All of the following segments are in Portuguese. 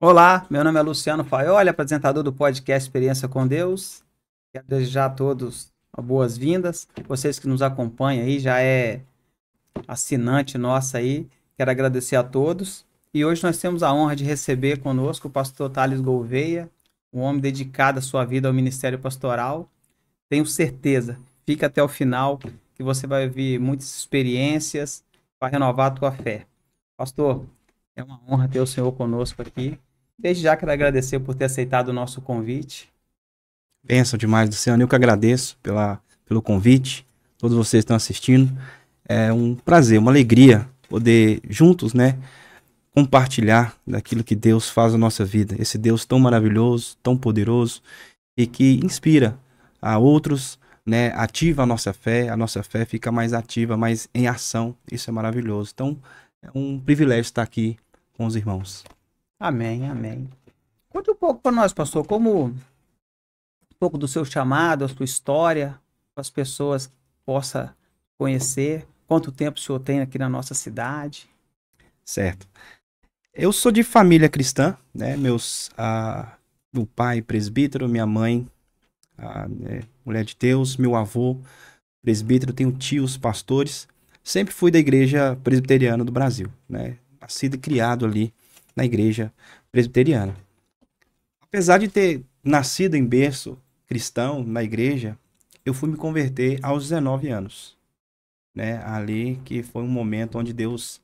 Olá, meu nome é Luciano Faioli, apresentador do podcast Experiência com Deus. Quero desejar a todos boas-vindas. Vocês que nos acompanham aí, já é assinante nossa aí. Quero agradecer a todos. E hoje nós temos a honra de receber conosco o pastor Thales Gouveia, um homem dedicado a sua vida ao ministério pastoral. Tenho certeza, fica até o final, que você vai ouvir muitas experiências para renovar a tua fé. Pastor, é uma honra ter o senhor conosco aqui. Desde já quero agradecer por ter aceitado o nosso convite. Bênção demais, Luciano. Eu que agradeço pelo convite. Todos vocês estão assistindo. É um prazer, uma alegria poder juntos, né, compartilhar daquilo que Deus faz na nossa vida. Esse Deus tão maravilhoso, tão poderoso e que inspira a outros, né, ativa a nossa fé fica mais ativa, mais em ação. Isso é maravilhoso. Então, é um privilégio estar aqui com os irmãos. Amém, amém. Conte um pouco para nós, pastor, como um pouco do seu chamado, a sua história, para as pessoas possam conhecer. Quanto tempo o senhor tem aqui na nossa cidade? Certo. Eu sou de família cristã, né? Meu pai presbítero, minha mãe mulher de Deus, meu avô presbítero, tenho tios pastores. Sempre fui da igreja presbiteriana do Brasil, né? Nascido e criado ali na igreja presbiteriana. Apesar de ter nascido em berço cristão na igreja, eu fui me converter aos 19 anos, né? Ali que foi um momento onde Deus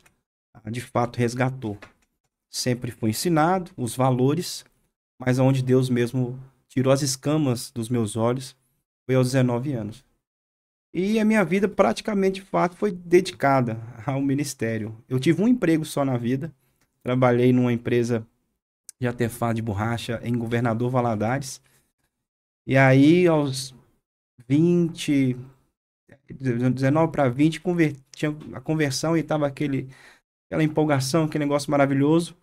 de fato resgatou. Sempre fui ensinado os valores, mas onde Deus mesmo tirou as escamas dos meus olhos foi aos 19 anos. E a minha vida praticamente, de fato, foi dedicada ao ministério. Eu tive um emprego só na vida. Trabalhei numa empresa de artefato de borracha em Governador Valadares. E aí, aos 20, 19 para 20, tinha a conversão e estava aquela empolgação, aquele negócio maravilhoso.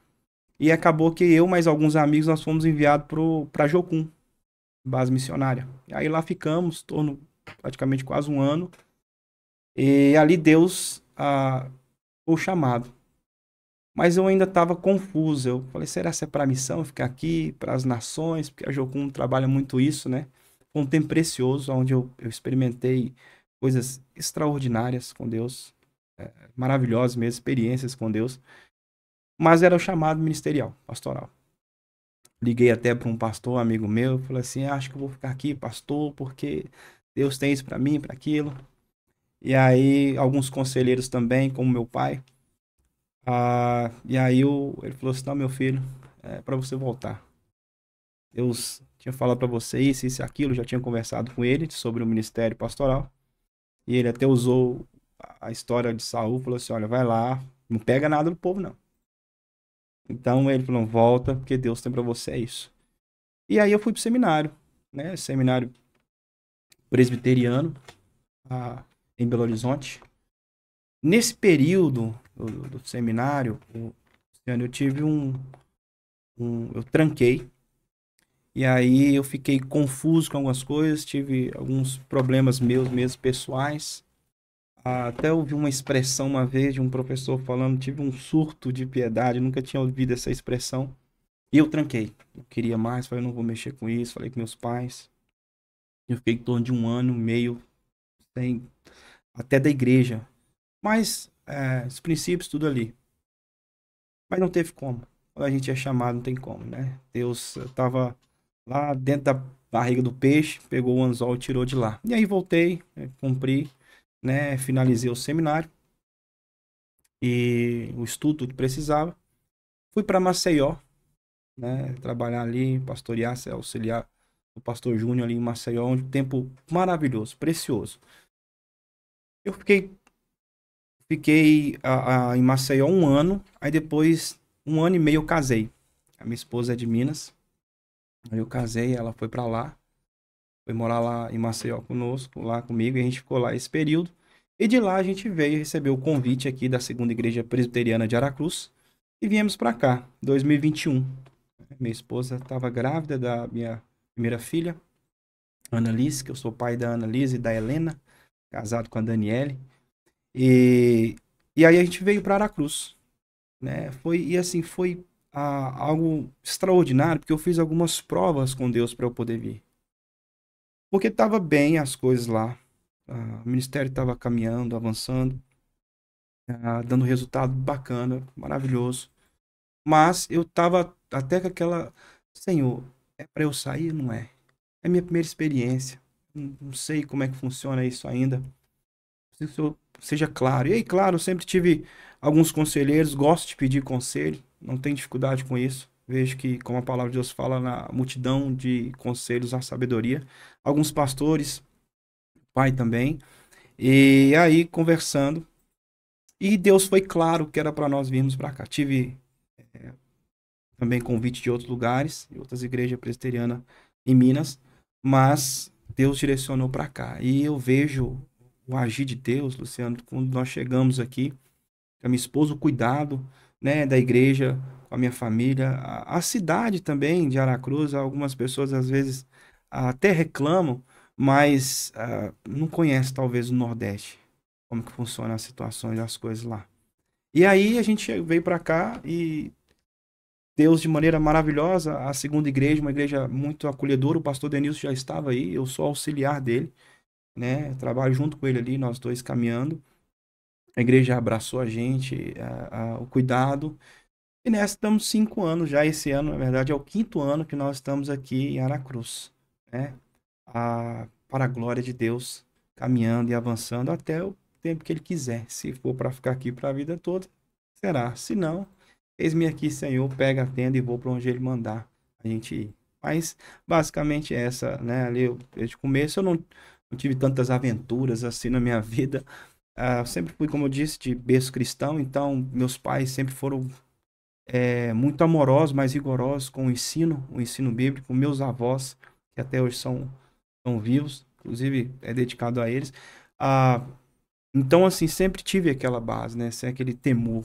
E acabou que eu, mais alguns amigos, nós fomos enviados para Jocum, base missionária. E aí lá ficamos, torno praticamente quase um ano. E ali Deus o chamado. Mas eu ainda estava confuso. Eu falei, será que é para a missão ficar aqui, para as nações? Porque a Jocum trabalha muito isso, né? Foi um tempo precioso, onde eu experimentei coisas extraordinárias com Deus, maravilhosas mesmo, experiências com Deus. Mas era o chamado ministerial, pastoral. Liguei até para um pastor, amigo meu, falei assim, acho que eu vou ficar aqui, pastor, porque Deus tem isso para mim, para aquilo. E aí, alguns conselheiros também, como meu pai. E aí, ele falou assim, não, meu filho, é para você voltar. Deus tinha falado para você isso e aquilo, já tinha conversado com ele sobre o ministério pastoral. E ele até usou a história de Saul, falou assim, olha, vai lá, não pega nada do povo, não. Então, ele falou, volta, porque Deus tem para você é isso. E aí eu fui pro seminário, né? Seminário presbiteriano, em Belo Horizonte. Nesse período do seminário, eu tive eu tranquei, e aí eu fiquei confuso com algumas coisas, tive alguns problemas meus mesmo pessoais. Até ouvi uma expressão uma vez de um professor falando, tive um surto de piedade, nunca tinha ouvido essa expressão. E eu tranquei. Eu queria mais, falei, não vou mexer com isso, falei com meus pais. Eu fiquei em torno de um ano, meio, sem, até da igreja. Mas os princípios, tudo ali. Mas não teve como. Quando a gente é chamado, não tem como, né? Deus estava lá dentro da barriga do peixe, pegou o anzol e tirou de lá. E aí voltei, cumpri, né? Finalizei o seminário e o estudo que precisava. Fui para Maceió, né? Trabalhar ali, pastorear, ser auxiliar o pastor Júnior ali em Maceió, um tempo maravilhoso, precioso. Eu fiquei em Maceió um ano, aí depois, um ano e meio eu casei. A minha esposa é de Minas, aí eu casei, ela foi pra lá, foi morar lá em Maceió conosco, lá comigo, e a gente ficou lá esse período. E de lá a gente veio receber o convite aqui da Segunda Igreja Presbiteriana de Aracruz e viemos pra cá, 2021. Minha esposa estava grávida da minha primeira filha, Annalise, que eu sou pai da Annalise e da Helena, casado com a Daniele. E aí a gente veio para Aracruz, né? Foi algo extraordinário, porque eu fiz algumas provas com Deus para eu poder vir. Porque estava bem as coisas lá. O ministério estava caminhando, avançando, dando resultado bacana, maravilhoso. Mas eu estava até com aquela, Senhor, é para eu sair? Não é? É minha primeira experiência. Não sei como é que funciona isso ainda. Preciso que o senhor seja claro. E aí, claro, eu sempre tive alguns conselheiros, gosto de pedir conselho, não tenho dificuldade com isso. Vejo que, como a palavra de Deus fala, na multidão de conselhos há sabedoria. Alguns pastores, pai também. E aí, conversando. E Deus foi claro que era para nós virmos para cá. Tive também convite de outros lugares, de outras igrejas presbiterianas em Minas, mas Deus direcionou para cá. E eu vejo o agir de Deus, Luciano, quando nós chegamos aqui, com a minha esposa, o cuidado, né, da igreja, com a minha família, a cidade também de Aracruz, algumas pessoas às vezes até reclamam, mas não conhecem talvez o Nordeste, como que funcionam as situações, as coisas lá. E aí a gente veio para cá e Deus de maneira maravilhosa, a segunda igreja, uma igreja muito acolhedora, o pastor Denilson já estava aí, eu sou auxiliar dele, né? Trabalho junto com ele ali, nós dois caminhando. A igreja abraçou a gente, o cuidado. E nessa estamos 5 anos já. Esse ano, na verdade, é o 5º ano que nós estamos aqui em Aracruz, né? Para a glória de Deus, caminhando e avançando até o tempo que Ele quiser. Se for para ficar aqui para a vida toda, será. Se não, eis-me aqui, Senhor, pega a tenda e vou para onde Ele mandar a gente ir. Mas, basicamente, essa, né? Ali, desde o começo, eu não tive tantas aventuras assim na minha vida. Eu sempre fui, como eu disse, de berço cristão, então meus pais sempre foram muito amorosos, mas rigorosos com o ensino bíblico. Meus avós, que até hoje são vivos, inclusive é dedicado a eles. Ah, então, assim, sempre tive aquela base, né? Sem aquele temor.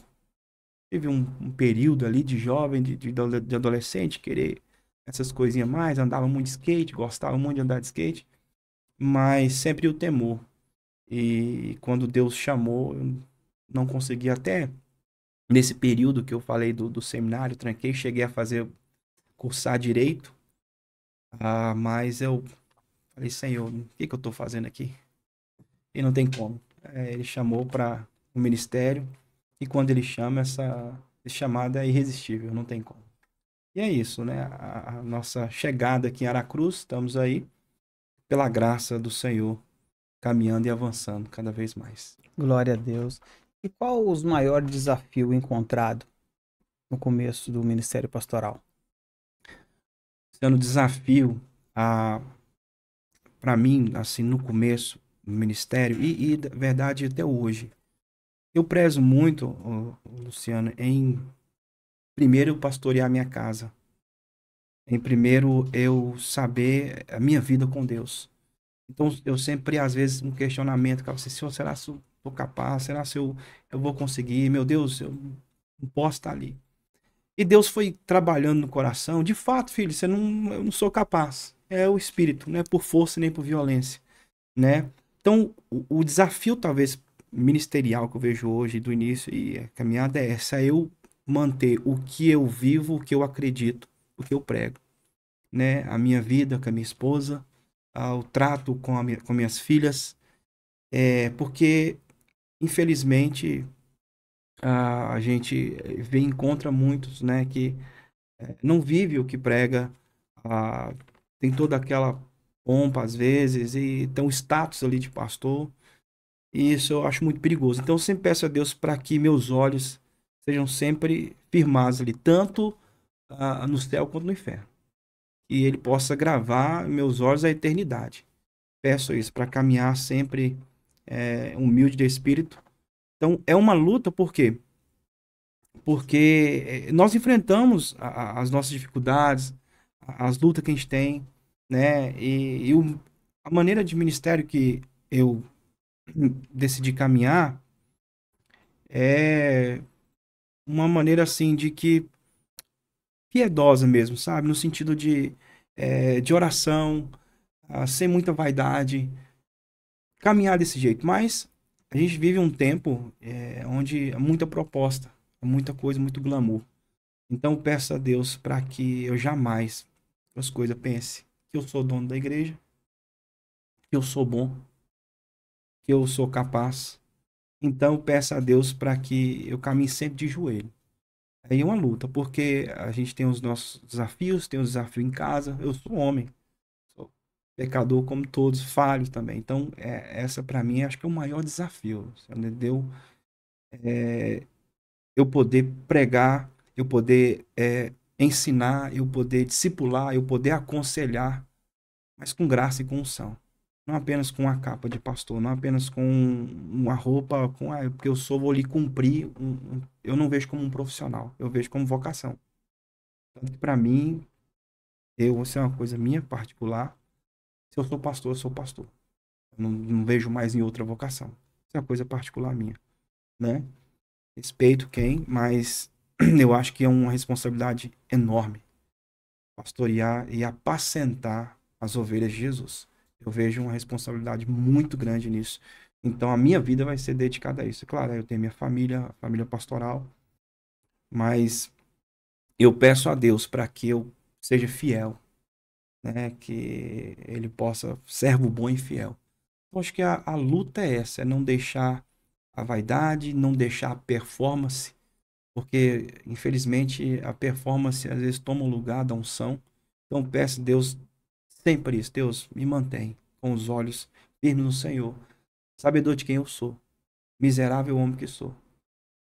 Tive um período ali de jovem, de adolescente, querer essas coisinhas mais, andava muito de skate, gostava muito de andar de skate, mas sempre o temor. E quando Deus chamou, eu não consegui até nesse período que eu falei do seminário, tranquei, cheguei a fazer cursar direito, mas eu falei, Senhor, o que que eu estou fazendo aqui? E não tem como. Ele chamou para o ministério e quando ele chama, essa chamada é irresistível, não tem como. E é isso, né? A nossa chegada aqui em Aracruz, estamos aí pela graça do Senhor, caminhando e avançando cada vez mais. Glória a Deus. E qual os maiores desafios encontrados no começo do ministério pastoral? Sendo desafio para mim, assim, no começo do ministério, e da verdade até hoje, eu prezo muito, Luciano, em primeiro eu pastorear a minha casa, em primeiro eu saber a minha vida com Deus. Então eu sempre, às vezes, um questionamento, que eu assim, Senhor, será que eu sou capaz? Será que eu vou conseguir? Meu Deus, eu não posso estar ali. E Deus foi trabalhando no coração. De fato, filho, eu não sou capaz. É o espírito, não é por força nem por violência, né? Então, o desafio talvez ministerial que eu vejo hoje do início e a caminhada é essa, é eu manter o que eu vivo, o que eu acredito, o que eu prego, né? A minha vida com a minha esposa, o trato com minhas filhas, porque infelizmente a gente encontra muitos, né, que não vive o que prega, ah, tem toda aquela pompa às vezes e tem um status ali de pastor, e isso eu acho muito perigoso. Então eu sempre peço a Deus para que meus olhos sejam sempre firmados ali, tanto no céu quanto no inferno, e Ele possa gravar meus olhos à eternidade. Peço isso para caminhar sempre humilde de espírito. Então é uma luta, por quê? Porque nós enfrentamos as nossas dificuldades, as lutas que a gente tem, né? A maneira de ministério que eu decidi caminhar é uma maneira assim de que piedosa mesmo, sabe? No sentido de oração, sem muita vaidade, caminhar desse jeito. Mas a gente vive um tempo onde há muita proposta, há muita coisa, muito glamour. Então eu peço a Deus para que eu jamais, as coisas, pense que eu sou dono da igreja, que eu sou bom, que eu sou capaz. Então eu peço a Deus para que eu caminhe sempre de joelho. Aí é uma luta, porque a gente tem os nossos desafios, tem os desafios em casa. Eu sou homem, sou pecador como todos, falho também. Então, essa para mim acho que é o maior desafio, entendeu? É, eu poder pregar, eu poder ensinar, eu poder discipular, eu poder aconselhar, mas com graça e com unção. Não apenas com a capa de pastor, não apenas com uma roupa, porque eu sou, vou lhe cumprir. Eu não vejo como um profissional, eu vejo como vocação. Tanto que para mim, isso é uma coisa minha particular. Se eu sou pastor, eu sou pastor. Eu não vejo mais em outra vocação. Isso é uma coisa particular minha, né? Respeito quem, mas eu acho que é uma responsabilidade enorme pastorear e apacentar as ovelhas de Jesus. Eu vejo uma responsabilidade muito grande nisso. Então a minha vida vai ser dedicada a isso. Claro, eu tenho minha família, a família pastoral, mas eu peço a Deus para que eu seja fiel, né? Que ele possa, servo bom e fiel. Eu acho que a luta é essa, é não deixar a vaidade, não deixar a performance, porque infelizmente a performance às vezes toma o lugar da unção. Então peço a Deus sempre isso, Deus me mantém com os olhos firmes no Senhor, sabedor de quem eu sou, miserável homem que sou.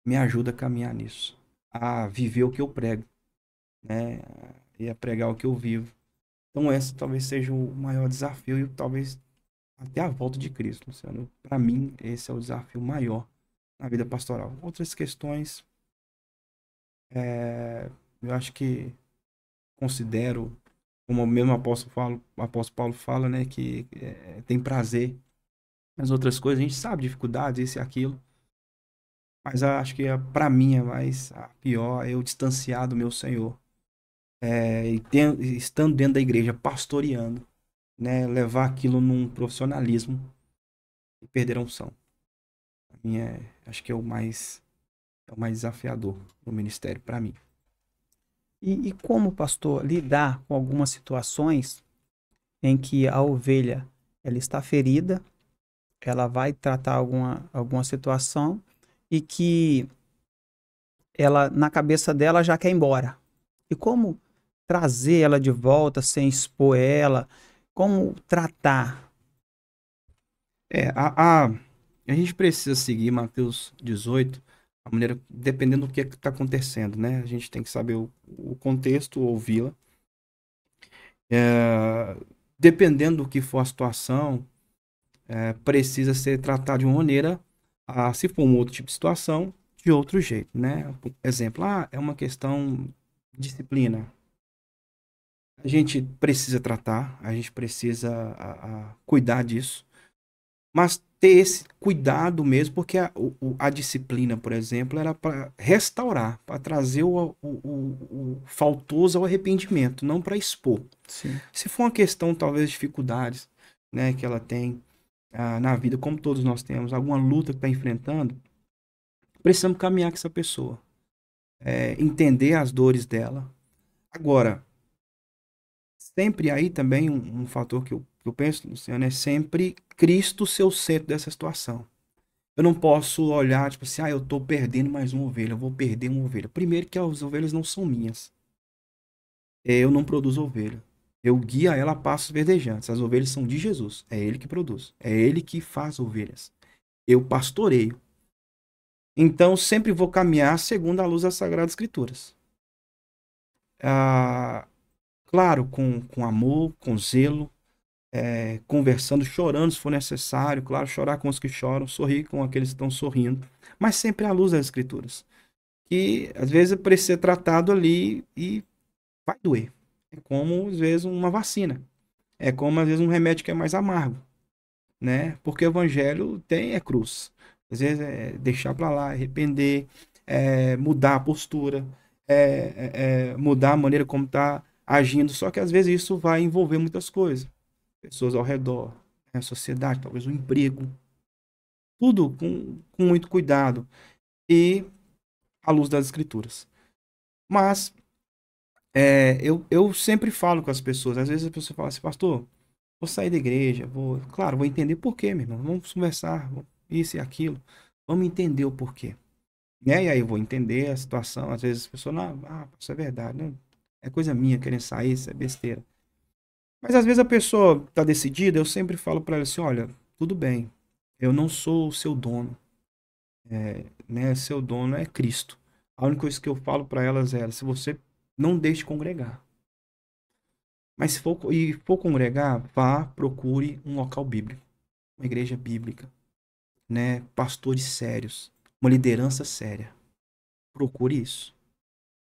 Me ajuda a caminhar nisso, a viver o que eu prego, né? E a pregar o que eu vivo. Então esse talvez seja o maior desafio e talvez até a volta de Cristo, Luciano. Para mim, esse é o desafio maior na vida pastoral. Outras questões, eu acho que considero, como o mesmo o apóstolo Paulo fala, né, que tem prazer nas outras coisas. A gente sabe dificuldades, isso e aquilo, mas eu acho que para mim é mais a pior é eu distanciar do meu Senhor. Estando dentro da igreja, pastoreando, né, levar aquilo num profissionalismo e perder a unção. Pra mim acho que é o mais desafiador no ministério para mim. E como, pastor, lidar com algumas situações em que a ovelha ela está ferida, ela vai tratar alguma situação e que ela, na cabeça dela, já quer ir embora. E como trazer ela de volta sem expor ela? Como tratar? A gente precisa seguir Mateus 18, a maneira, dependendo do que está acontecendo, né? A gente tem que saber o contexto, ouvi-la. É, dependendo do que for a situação, precisa ser tratado de uma maneira, se for um outro tipo de situação, de outro jeito, né? Exemplo, é uma questão de disciplina. A gente precisa tratar, a gente precisa cuidar disso. Mas ter esse cuidado mesmo, porque a disciplina, por exemplo, era para restaurar, para trazer o faltoso ao arrependimento, não para expor. Sim. Se for uma questão, talvez, de dificuldades, né, que ela tem na vida, como todos nós temos, alguma luta que está enfrentando, precisamos caminhar com essa pessoa, entender as dores dela. Agora, sempre aí também um fator que eu penso, Luciano, é sempre Cristo ser o centro dessa situação. Eu não posso olhar, tipo assim, eu tô perdendo mais uma ovelha, eu vou perder uma ovelha. Primeiro que as ovelhas não são minhas. Eu não produzo ovelha. Eu guio ela a passos verdejantes. As ovelhas são de Jesus. É Ele que produz. É Ele que faz ovelhas. Eu pastoreio. Então, sempre vou caminhar segundo a luz das Sagradas Escrituras. Ah, claro, com amor, com zelo, conversando, chorando se for necessário. Claro, chorar com os que choram, sorrir com aqueles que estão sorrindo. Mas sempre à luz das Escrituras. Que às vezes precisa ser tratado ali e vai doer. É como às vezes uma vacina. É como às vezes um remédio que é mais amargo, né? Porque o evangelho tem cruz. Às vezes é deixar para lá, arrepender, mudar a postura, mudar a maneira como tá agindo. Só que às vezes isso vai envolver muitas coisas. Pessoas ao redor, a sociedade, talvez o emprego. Tudo com muito cuidado e à luz das escrituras. Mas eu sempre falo com as pessoas, às vezes a pessoa fala assim, pastor, vou sair da igreja, claro, vou entender por quê, meu irmão, vamos conversar, isso e aquilo, vamos entender o porquê. Né? E aí eu vou entender a situação, às vezes a pessoa, não, isso é verdade, não, é coisa minha querendo sair, isso é besteira. Mas às vezes a pessoa está decidida, eu sempre falo para ela assim, olha, tudo bem, eu não sou o seu dono, né? Seu dono é Cristo. A única coisa que eu falo para elas é, se você não deixe congregar. Mas se for congregar, vá, procure um local bíblico, uma igreja bíblica, né? Pastores sérios, uma liderança séria. Procure isso.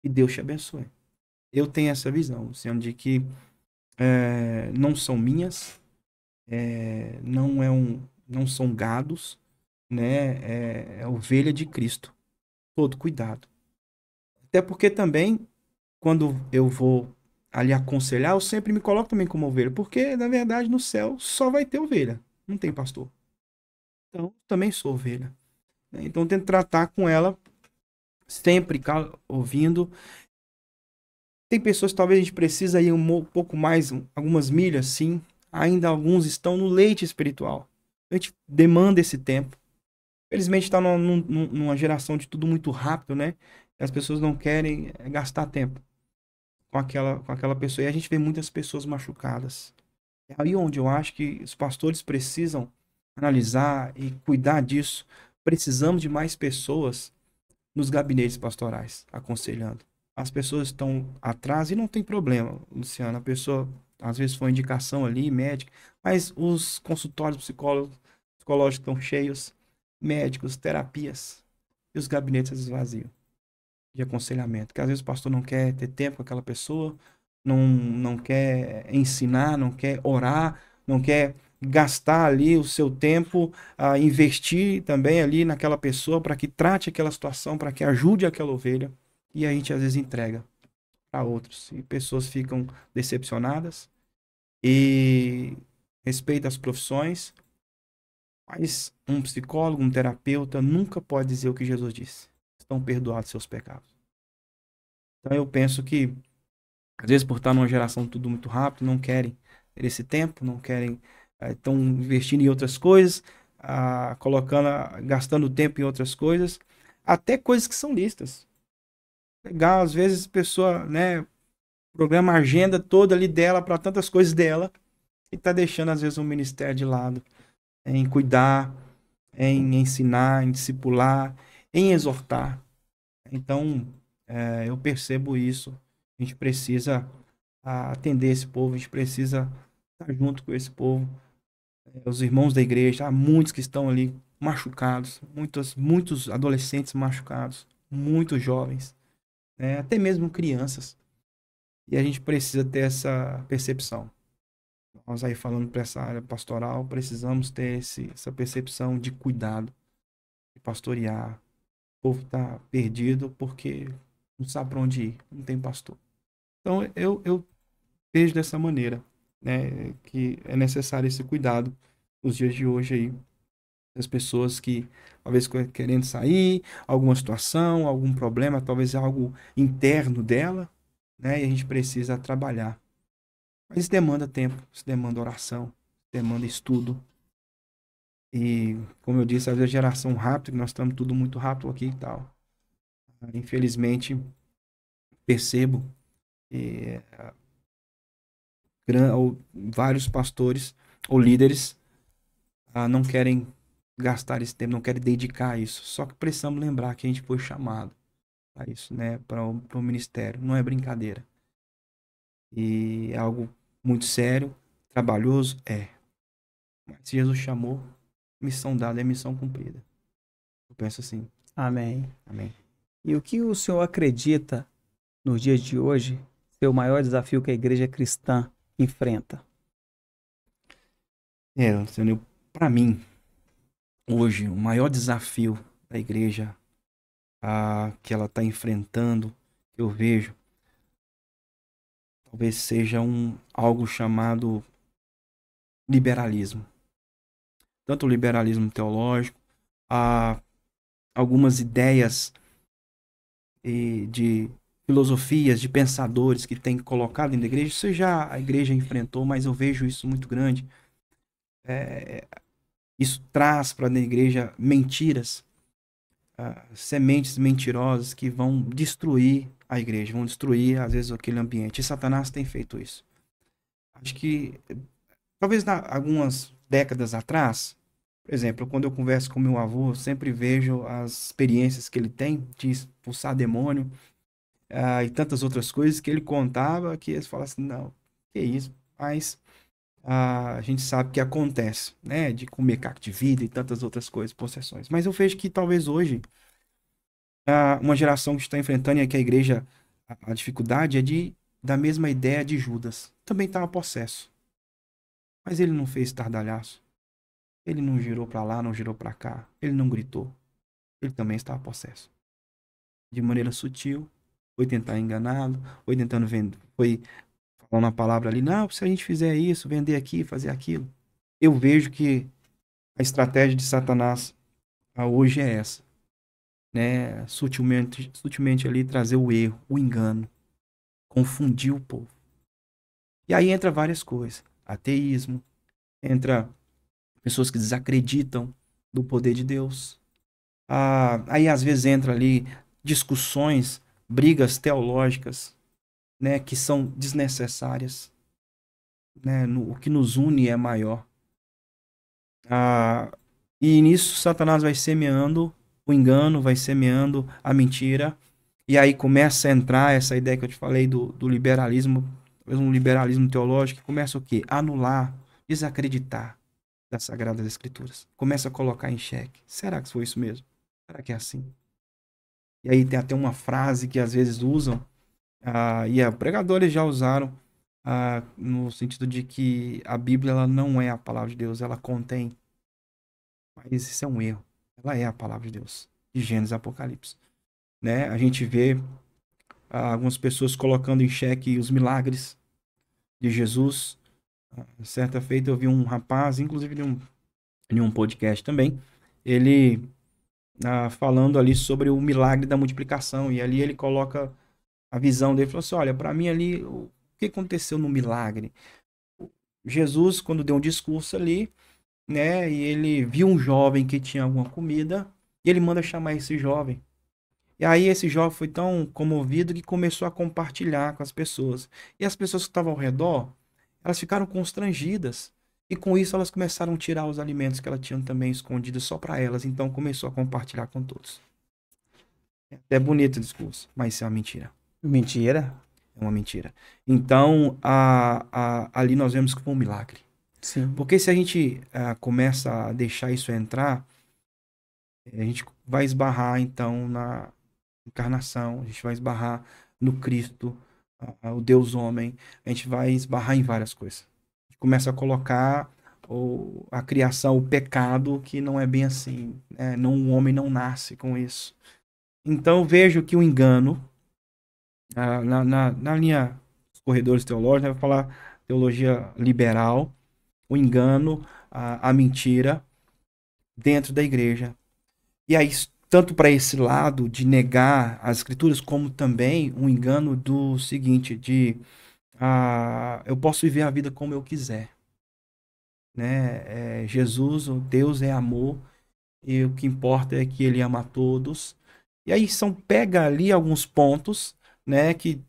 E Deus te abençoe. Eu tenho essa visão, sendo de que não são minhas, não são gados, né? É ovelha de Cristo. Todo cuidado. Até porque também, quando eu vou ali aconselhar, eu sempre me coloco também como ovelha, porque na verdade no céu só vai ter ovelha, não tem pastor. Então, também sou ovelha, né? Então, tento tratar com ela sempre ouvindo. Tem pessoas que talvez a gente precisa ir pouco mais, algumas milhas, sim. Ainda alguns estão no leite espiritual. A gente demanda esse tempo. Felizmente está numa geração de tudo muito rápido, né? E as pessoas não querem gastar tempo com aquela pessoa. E a gente vê muitas pessoas machucadas. É aí onde eu acho que os pastores precisam analisar e cuidar disso. Precisamos de mais pessoas nos gabinetes pastorais, aconselhando. As pessoas estão atrás e não tem problema, Luciano. A pessoa, às vezes, foi indicação ali, médica, mas os consultórios psicológicos estão cheios, médicos, terapias, e os gabinetes vazios de aconselhamento. Que às vezes o pastor não quer ter tempo com aquela pessoa, não quer ensinar, não quer orar, não quer gastar ali o seu tempo a investir também ali naquela pessoa para que trate aquela situação, para que ajude aquela ovelha. E a gente às vezes entrega para outros. E pessoas ficam decepcionadas e respeita as profissões, mas um psicólogo, um terapeuta nunca pode dizer o que Jesus disse. Estão perdoados seus pecados. Então eu penso que às vezes por estar numa geração tudo muito rápido, não querem ter esse tempo, não querem, estão investindo em outras coisas, gastando tempo em outras coisas, até coisas que são listas. Legal, às vezes a pessoa, né, programa a agenda toda ali dela para tantas coisas dela e tá deixando às vezes o ministério de lado, em cuidar, em ensinar, em discipular, em exortar. Então, eu percebo isso. A gente precisa atender esse povo, a gente precisa estar junto com esse povo. Os irmãos da igreja, há muitos que estão ali machucados, muitos adolescentes machucados, muitos jovens, né? Até mesmo crianças. E a gente precisa ter essa percepção. Nós aí falando para essa área pastoral, precisamos ter essa percepção de cuidado, de pastorear. O povo está perdido porque não sabe para onde ir, não tem pastor. Então eu vejo dessa maneira, né, que é necessário esse cuidado nos dias de hoje aí, das pessoas que talvez querendo sair, alguma situação, algum problema, talvez algo interno dela, né, e a gente precisa trabalhar. Mas isso demanda tempo, isso demanda oração, isso demanda estudo. E, como eu disse, às vezes geração rápida, nós estamos tudo muito rápido aqui e tal. Infelizmente, percebo que vários pastores ou líderes não querem gastar esse tempo, não querem dedicar isso. Só que precisamos lembrar que a gente foi chamado para isso, né? Para o ministério. Não é brincadeira. E é algo muito sério, trabalhoso, é. Mas se Jesus chamou, missão dada é missão cumprida. Eu penso assim. Amém. Amém. E o que o senhor acredita nos dias de hoje ser o maior desafio que a igreja cristã enfrenta? Para mim, hoje, o maior desafio da igreja que ela está enfrentando, que eu vejo, talvez seja algo chamado liberalismo. Tanto o liberalismo teológico, algumas ideias de filosofias de pensadores que tem colocado dentro da igreja, isso já a igreja enfrentou, mas eu vejo isso muito grande. Isso traz para a igreja mentiras, sementes mentirosas que vão destruir a igreja, vão destruir, às vezes, aquele ambiente. E Satanás tem feito isso. Acho que, talvez algumas décadas atrás, por exemplo, quando eu converso com meu avô, eu sempre vejo as experiências que ele tem de expulsar demônio, e tantas outras coisas que ele contava, que eles falavam assim, não, que isso, mas a gente sabe que acontece, né, de comer caco de vida e tantas outras coisas, possessões. Mas eu vejo que talvez hoje, uma geração que está enfrentando e que a igreja, a dificuldade é da mesma ideia de Judas. Também estava possesso, mas ele não fez estardalhaço, ele não girou para lá, não girou para cá, ele não gritou, ele também estava possesso. De maneira sutil, foi tentar enganá-lo, foi tentando vender, foi falando a palavra ali, não, se a gente fizer isso, vender aqui, fazer aquilo. Eu vejo que a estratégia de Satanás hoje é essa, né? Sutilmente ali trazer o erro, o engano, confundir o povo. E aí entra várias coisas, ateísmo, entra pessoas que desacreditam do poder de Deus. Aí às vezes entra ali discussões, brigas teológicas, né, que são desnecessárias, né? O que nos une é maior. E nisso Satanás vai semeando o engano, vai semeando a mentira, e aí começa a entrar essa ideia que eu te falei do liberalismo, um liberalismo teológico, que começa o quê? Anular, desacreditar das Sagradas Escrituras. Começa a colocar em xeque. Será que foi isso mesmo? Será que é assim? E aí tem até uma frase que às vezes usam, e os pregadores já usaram, no sentido de que a Bíblia ela não é a palavra de Deus, ela contém. Mas isso é um erro. Ela é a palavra de Deus, de Gênesis e Apocalipse. Né? A gente vê algumas pessoas colocando em xeque os milagres de Jesus. Certa feita eu vi um rapaz, inclusive de um podcast também, ele falando ali sobre o milagre da multiplicação. E ali ele coloca a visão dele, falou assim, olha, para mim ali, o que aconteceu no milagre? Jesus, quando deu um discurso ali, né, e ele viu um jovem que tinha alguma comida, e ele manda chamar esse jovem. E aí esse jovem foi tão comovido que começou a compartilhar com as pessoas. E as pessoas que estavam ao redor, elas ficaram constrangidas. E com isso elas começaram a tirar os alimentos que elas tinham também escondidos só para elas. Então começou a compartilhar com todos. É até bonito o discurso, mas isso é uma mentira. Mentira. É uma mentira. Então ali nós vemos que foi um milagre. Sim. Porque se a gente começa a deixar isso entrar, a gente vai esbarrar então na encarnação, a gente vai esbarrar no Cristo, o Deus homem, a gente vai esbarrar em várias coisas. A gente começa a colocar a criação, o pecado, que não é bem assim, né? Não, o homem não nasce com isso. Então eu vejo que o engano, na linha dos corredores teológicos, né, vai falar teologia liberal, o engano, a mentira dentro da igreja. E aí, tanto para esse lado de negar as escrituras, como também um engano do seguinte, eu posso viver a vida como eu quiser. Né? Jesus, o Deus é amor, e o que importa é que ele ama a todos. E aí pega ali alguns pontos, né, que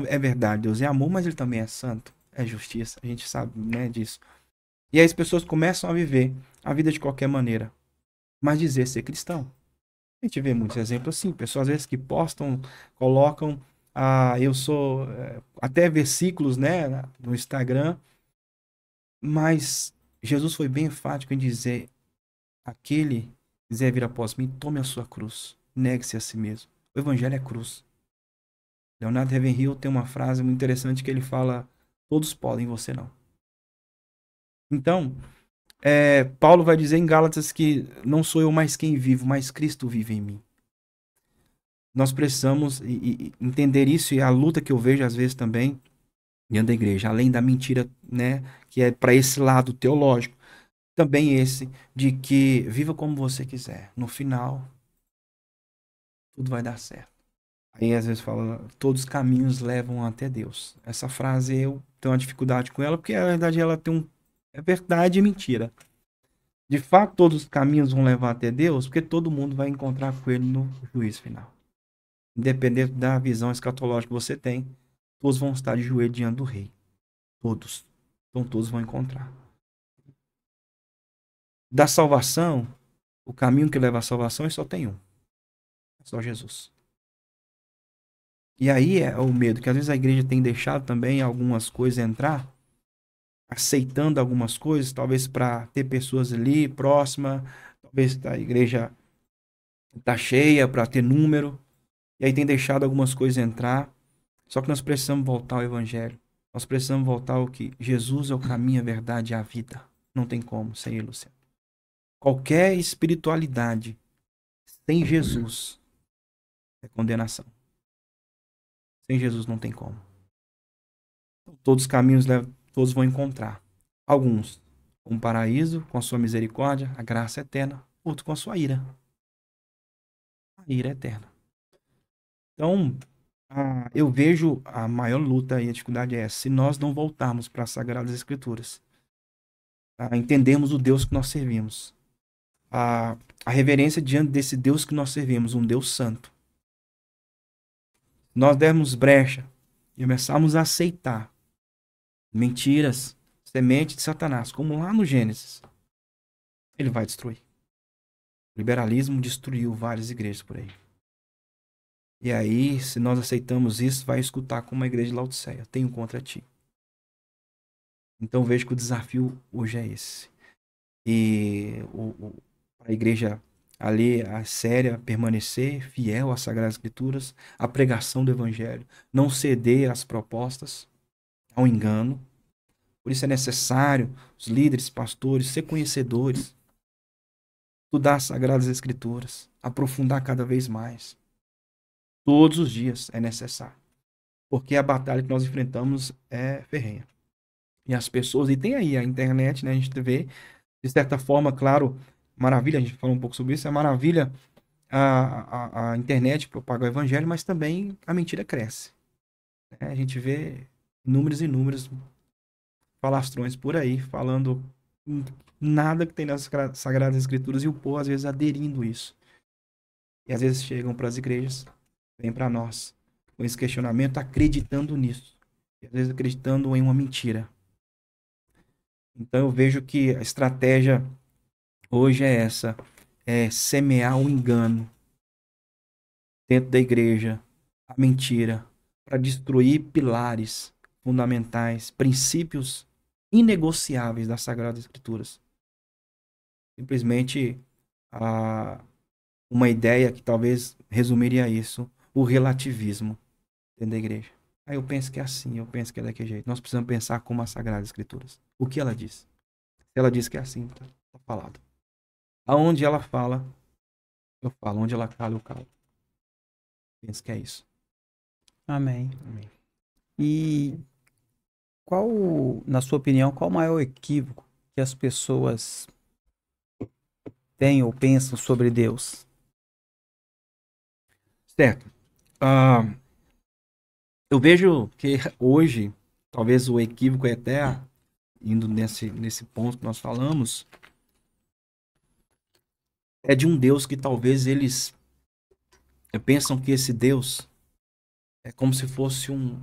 é verdade, Deus é amor, mas ele também é santo, é justiça, a gente sabe, né, disso. E aí as pessoas começam a viver a vida de qualquer maneira, mas dizer ser cristão. A gente vê muitos exemplos assim, pessoas às vezes que postam, colocam, eu sou, até versículos, né, no Instagram, mas Jesus foi bem enfático em dizer, aquele que quiser vir após mim, tome a sua cruz, negue-se a si mesmo. O evangelho é cruz. Leonardo Ravenhill tem uma frase muito interessante que ele fala, todos podem, você não. Então, Paulo vai dizer em Gálatas que não sou eu mais quem vivo, mas Cristo vive em mim. Nós precisamos entender isso, e a luta que eu vejo às vezes também dentro da igreja, além da mentira, né, que é para esse lado teológico, também esse de que viva como você quiser. No final, tudo vai dar certo. Aí às vezes fala, todos os caminhos levam até Deus. Essa frase eu tenho uma dificuldade com ela, porque na verdade ela tem é verdade e mentira. De fato, todos os caminhos vão levar até Deus, porque todo mundo vai encontrar com ele no juízo final. Independente da visão escatológica que você tem, todos vão estar de joelho diante do rei. Todos. Então todos vão encontrar. Da salvação, o caminho que leva à salvação só tem um. É só Jesus. E aí é o medo, que às vezes a igreja tem deixado também algumas coisas entrar, aceitando algumas coisas, talvez para ter pessoas ali próxima, talvez a igreja tá cheia para ter número, e aí tem deixado algumas coisas entrar. Só que nós precisamos voltar ao evangelho. Nós precisamos voltar ao que Jesus é o caminho, a verdade e a vida. Não tem como sem ele, Luciano. Qualquer espiritualidade sem Jesus é condenação. Sem Jesus não tem como. Todos os caminhos todos vão encontrar. Alguns com o paraíso, com a sua misericórdia, a graça eterna. Outros com a sua ira. A ira eterna. Então, eu vejo a maior luta e a dificuldade é essa. Se nós não voltarmos para as Sagradas Escrituras, entendemos o Deus que nós servimos. A reverência diante desse Deus que nós servimos, um Deus santo. Nós dermos brecha e começarmos a aceitar mentiras, semente de Satanás, como lá no Gênesis, ele vai destruir. O liberalismo destruiu várias igrejas por aí. E aí, se nós aceitamos isso, vai escutar como a igreja de Laodiceia: tenho contra ti. Então vejo que o desafio hoje é esse. E a igreja ali, a séria, permanecer fiel às Sagradas Escrituras, à pregação do Evangelho, não ceder às propostas, ao engano. Por isso é necessário os líderes, pastores, ser conhecedores, estudar as Sagradas Escrituras, aprofundar cada vez mais. Todos os dias é necessário. Porque a batalha que nós enfrentamos é ferrenha. E as pessoas, e tem aí a internet, né? A gente vê, de certa forma, claro, maravilha, a gente falou um pouco sobre isso, é maravilha a internet propagar o evangelho, mas também a mentira cresce. Né? A gente vê inúmeros e inúmeros falastrões por aí, falando nada que tem nas Sagradas Escrituras, e o povo às vezes aderindo isso. E às vezes chegam para as igrejas, vêm para nós, com esse questionamento, acreditando nisso. E às vezes acreditando em uma mentira. Então eu vejo que a estratégia hoje é essa, é semear o engano dentro da igreja, a mentira, para destruir pilares fundamentais, princípios inegociáveis das Sagradas Escrituras. Simplesmente uma ideia que talvez resumiria isso, o relativismo dentro da igreja. Aí eu penso que é assim, eu penso que é daquele jeito. Nós precisamos pensar como as Sagradas Escrituras. O que ela diz? Se ela diz que é assim, tá falado. Aonde ela fala, eu falo. Onde ela cala, eu calo. Penso que é isso. Amém. Amém. E na sua opinião, qual o maior equívoco que as pessoas têm ou pensam sobre Deus? Certo. Eu vejo que hoje, talvez o equívoco é até indo nesse ponto que nós falamos, é de um Deus que talvez eles pensam que esse Deus é como se fosse um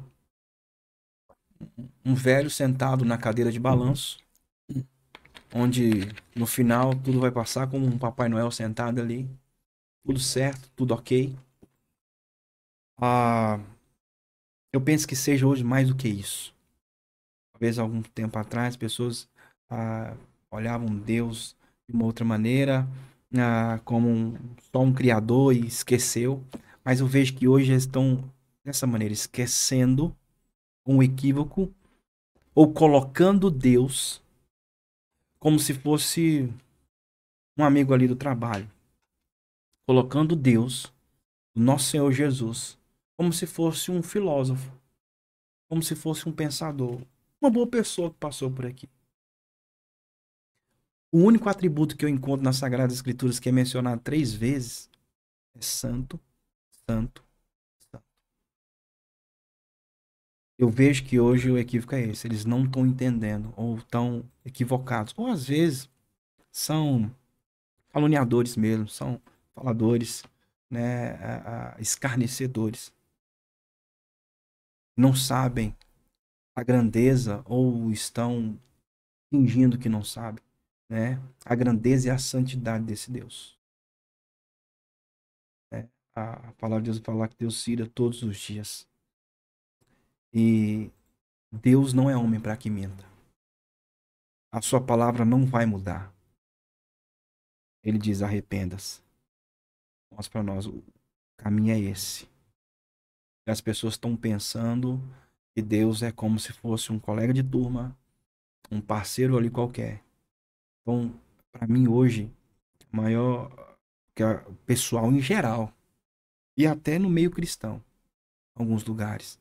velho sentado na cadeira de balanço, onde no final tudo vai passar como um Papai Noel sentado ali, tudo certo, tudo ok. Eu penso que seja hoje mais do que isso. Talvez algum tempo atrás pessoas olhavam Deus de uma outra maneira, como só um criador e esqueceu. Mas eu vejo que hoje eles estão dessa maneira, esquecendo um equívoco ou colocando Deus como se fosse um amigo ali do trabalho. Colocando Deus, o nosso Senhor Jesus, como se fosse um filósofo, como se fosse um pensador, uma boa pessoa que passou por aqui. O único atributo que eu encontro nas Sagradas Escrituras que é mencionado 3 vezes é santo, santo, santo. Eu vejo que hoje o equívoco é esse. Eles não estão entendendo ou estão equivocados. Ou às vezes são caluniadores mesmo, são faladores, né, escarnecedores. Não sabem a grandeza ou estão fingindo que não sabem, né? A grandeza e a santidade desse Deus. Né? A palavra de Deus fala que Deus se ira todos os dias. E Deus não é homem para que minta. A sua palavra não vai mudar. Ele diz: arrependas. Mostra para nós, o caminho é esse. E as pessoas estão pensando que Deus é como se fosse um colega de turma, um parceiro ali qualquer. Então, para mim hoje, maior que o pessoal em geral, e até no meio cristão, em alguns lugares,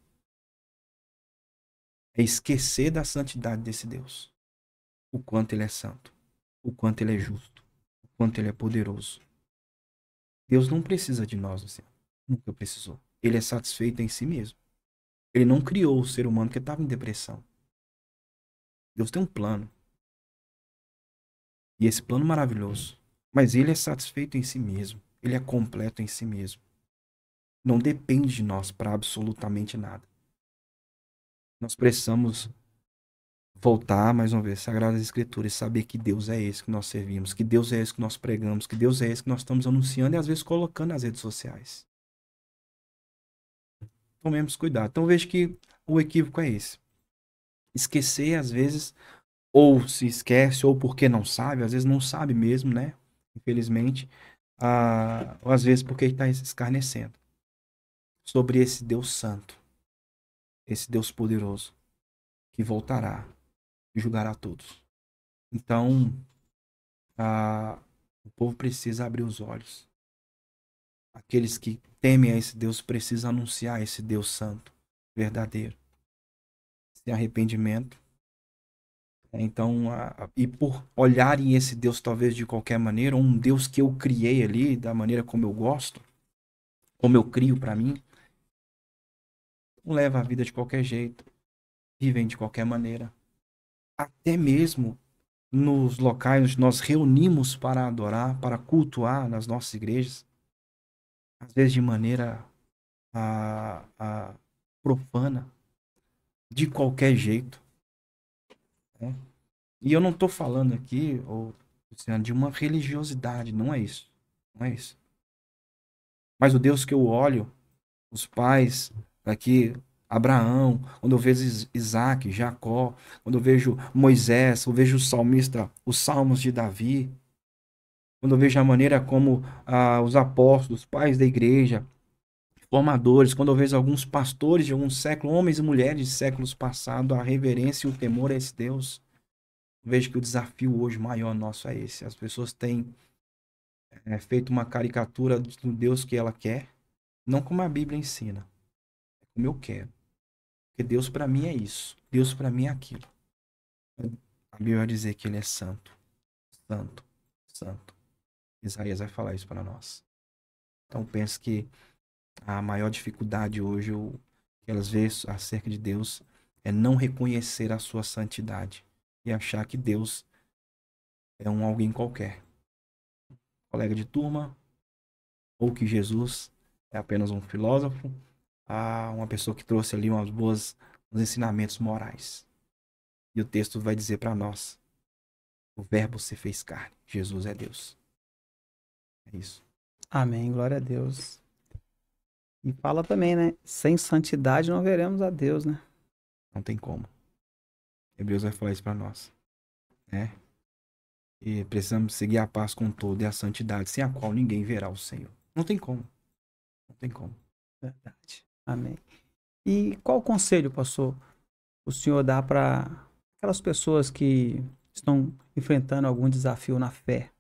é esquecer da santidade desse Deus. O quanto ele é santo, o quanto ele é justo, o quanto ele é poderoso. Deus não precisa de nós, assim. Nunca precisou. Ele é satisfeito em si mesmo. Ele não criou o ser humano que estava em depressão. Deus tem um plano. E esse plano maravilhoso. Mas ele é satisfeito em si mesmo. Ele é completo em si mesmo. Não depende de nós para absolutamente nada. Nós precisamos voltar mais uma vez, Sagradas Escrituras, e saber que Deus é esse que nós servimos, que Deus é esse que nós pregamos, que Deus é esse que nós estamos anunciando e às vezes colocando nas redes sociais. Tomemos cuidado. Então vejo que o equívoco é esse. Esquecer, às vezes, ou se esquece, ou porque não sabe, às vezes não sabe mesmo, né? Infelizmente. Ou às vezes porque está escarnecendo sobre esse Deus santo, esse Deus poderoso, que voltará e julgará todos. Então, o povo precisa abrir os olhos. Aqueles que temem a esse Deus precisam anunciar esse Deus santo, verdadeiro, sem arrependimento. Então, e por olharem esse Deus talvez de qualquer maneira, um Deus que eu criei ali, da maneira como eu gosto, como eu crio para mim, não leva a vida de qualquer jeito, vivem de qualquer maneira. Até mesmo nos locais onde nós reunimos para adorar, para cultuar nas nossas igrejas, às vezes de maneira profana, de qualquer jeito. Né? E eu não estou falando aqui, Luciano, de uma religiosidade, não é isso. Não é isso. Mas o Deus que eu olho, os pais aqui, Abraão, quando eu vejo Isaac, Jacó, quando eu vejo Moisés, eu vejo o salmista, os salmos de Davi, quando eu vejo a maneira como os apóstolos, os pais da igreja, formadores, quando eu vejo alguns pastores de alguns séculos, homens e mulheres de séculos passados, a reverência e o temor a esse Deus, eu vejo que o desafio hoje maior nosso é esse. As pessoas têm feito uma caricatura do Deus que ela quer, não como a Bíblia ensina, é como eu quero. Porque Deus para mim é isso, Deus para mim é aquilo. A Bíblia vai dizer que ele é santo, santo, santo. Isaías vai falar isso para nós. Então penso que a maior dificuldade hoje que elas veem acerca de Deus é não reconhecer a sua santidade e achar que Deus é um alguém qualquer, colega de turma, ou que Jesus é apenas um filósofo, uma pessoa que trouxe ali uns ensinamentos morais. E o texto vai dizer para nós: o Verbo se fez carne, Jesus é Deus. É isso. Amém, glória a Deus. E fala também, né? Sem santidade não veremos a Deus, né? Não tem como. Hebreus vai falar isso para nós, né? E precisamos seguir a paz com todo e a santidade, sem a qual ninguém verá o Senhor. Não tem como. Não tem como. Verdade. Amém. E qual conselho, pastor, o senhor dá para aquelas pessoas que estão enfrentando algum desafio na fé?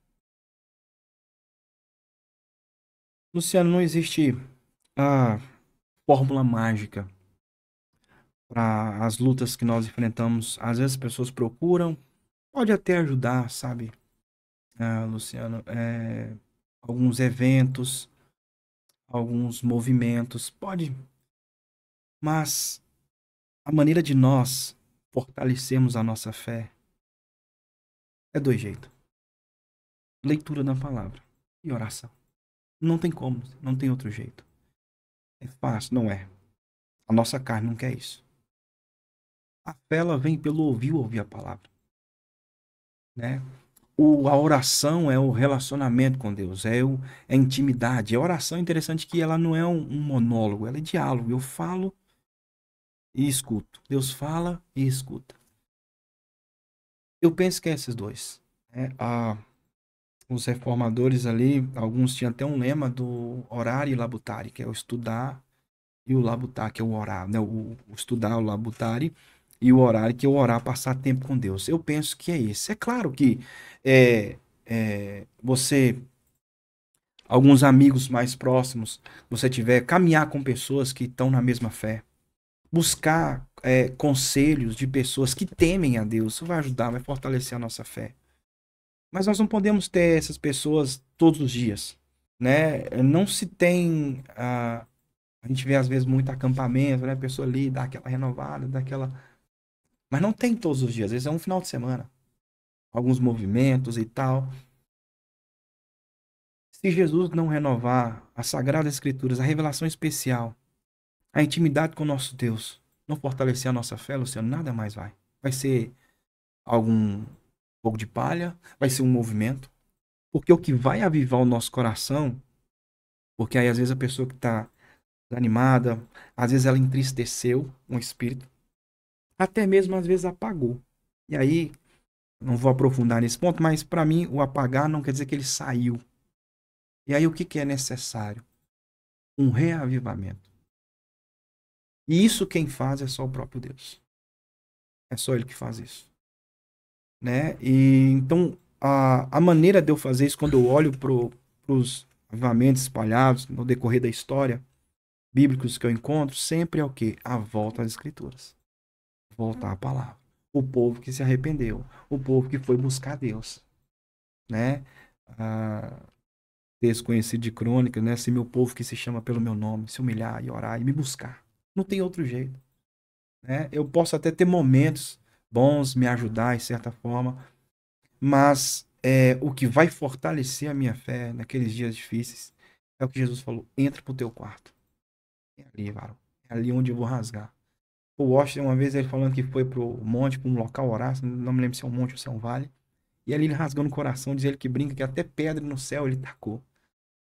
Luciano, não existe a fórmula mágica para as lutas que nós enfrentamos. Às vezes as pessoas procuram, pode até ajudar, sabe, Luciano, alguns eventos, alguns movimentos, pode, mas a maneira de nós fortalecermos a nossa fé é dois jeitos. Leitura da palavra e oração. Não tem como, não tem outro jeito. É fácil, não é. A nossa carne não quer isso. A fé, ela vem pelo ouvir a palavra, né? A oração é o relacionamento com Deus, é a intimidade. A oração é interessante que ela não é um monólogo, ela é diálogo. Eu falo e escuto. Deus fala e escuta. Eu penso que é esses dois, né? Os reformadores ali, alguns tinham até um lema do orar e labutare, que é o estudar e o labutar, que é o orar, né? O estudar, o labutare, e o orar, que é o orar, passar tempo com Deus. Eu penso que é isso. É claro que é, você, alguns amigos mais próximos, você tiver, caminhar com pessoas que estão na mesma fé, buscar conselhos de pessoas que temem a Deus, isso vai ajudar, vai fortalecer a nossa fé. Mas nós não podemos ter essas pessoas todos os dias, né? Não se tem a gente vê às vezes muito acampamento, né? A pessoa ali dá aquela renovada, dá aquela. Mas não tem todos os dias, às vezes é um final de semana. Alguns movimentos e tal. Se Jesus não renovar as Sagradas Escrituras, a revelação especial, a intimidade com o nosso Deus, não fortalecer a nossa fé, Luciano, nada mais vai. Vai ser algum pouco de palha, vai ser um movimento. Porque o que vai avivar o nosso coração, porque aí às vezes a pessoa que está desanimada, às vezes ela entristeceu um espírito, até mesmo às vezes apagou. E aí, não vou aprofundar nesse ponto, mas para mim o apagar não quer dizer que ele saiu. E aí o que, que é necessário? Um reavivamento. E isso quem faz é só o próprio Deus. É só ele que faz isso, né? E então a maneira de eu fazer isso quando eu olho para os avivamentos espalhados no decorrer da história bíblicos que eu encontro, sempre é o quê? A volta às escrituras. Voltar à palavra. O povo que se arrependeu, o povo que foi buscar Deus, né? Ah, texto conhecido de crônica, né? Se meu povo que se chama pelo meu nome, se humilhar e orar e me buscar. Não tem outro jeito, né? Eu posso até ter momentos bons, me ajudar de certa forma, mas o que vai fortalecer a minha fé naqueles dias difíceis é o que Jesus falou: entra pro teu quarto. É ali, varão. É ali onde eu vou rasgar. O Washington, uma vez, ele falando que foi pro monte, para um local orar, não me lembro se é um monte ou se é um vale, e ali ele rasgando o coração, diz ele que brinca que até pedra no céu ele tacou.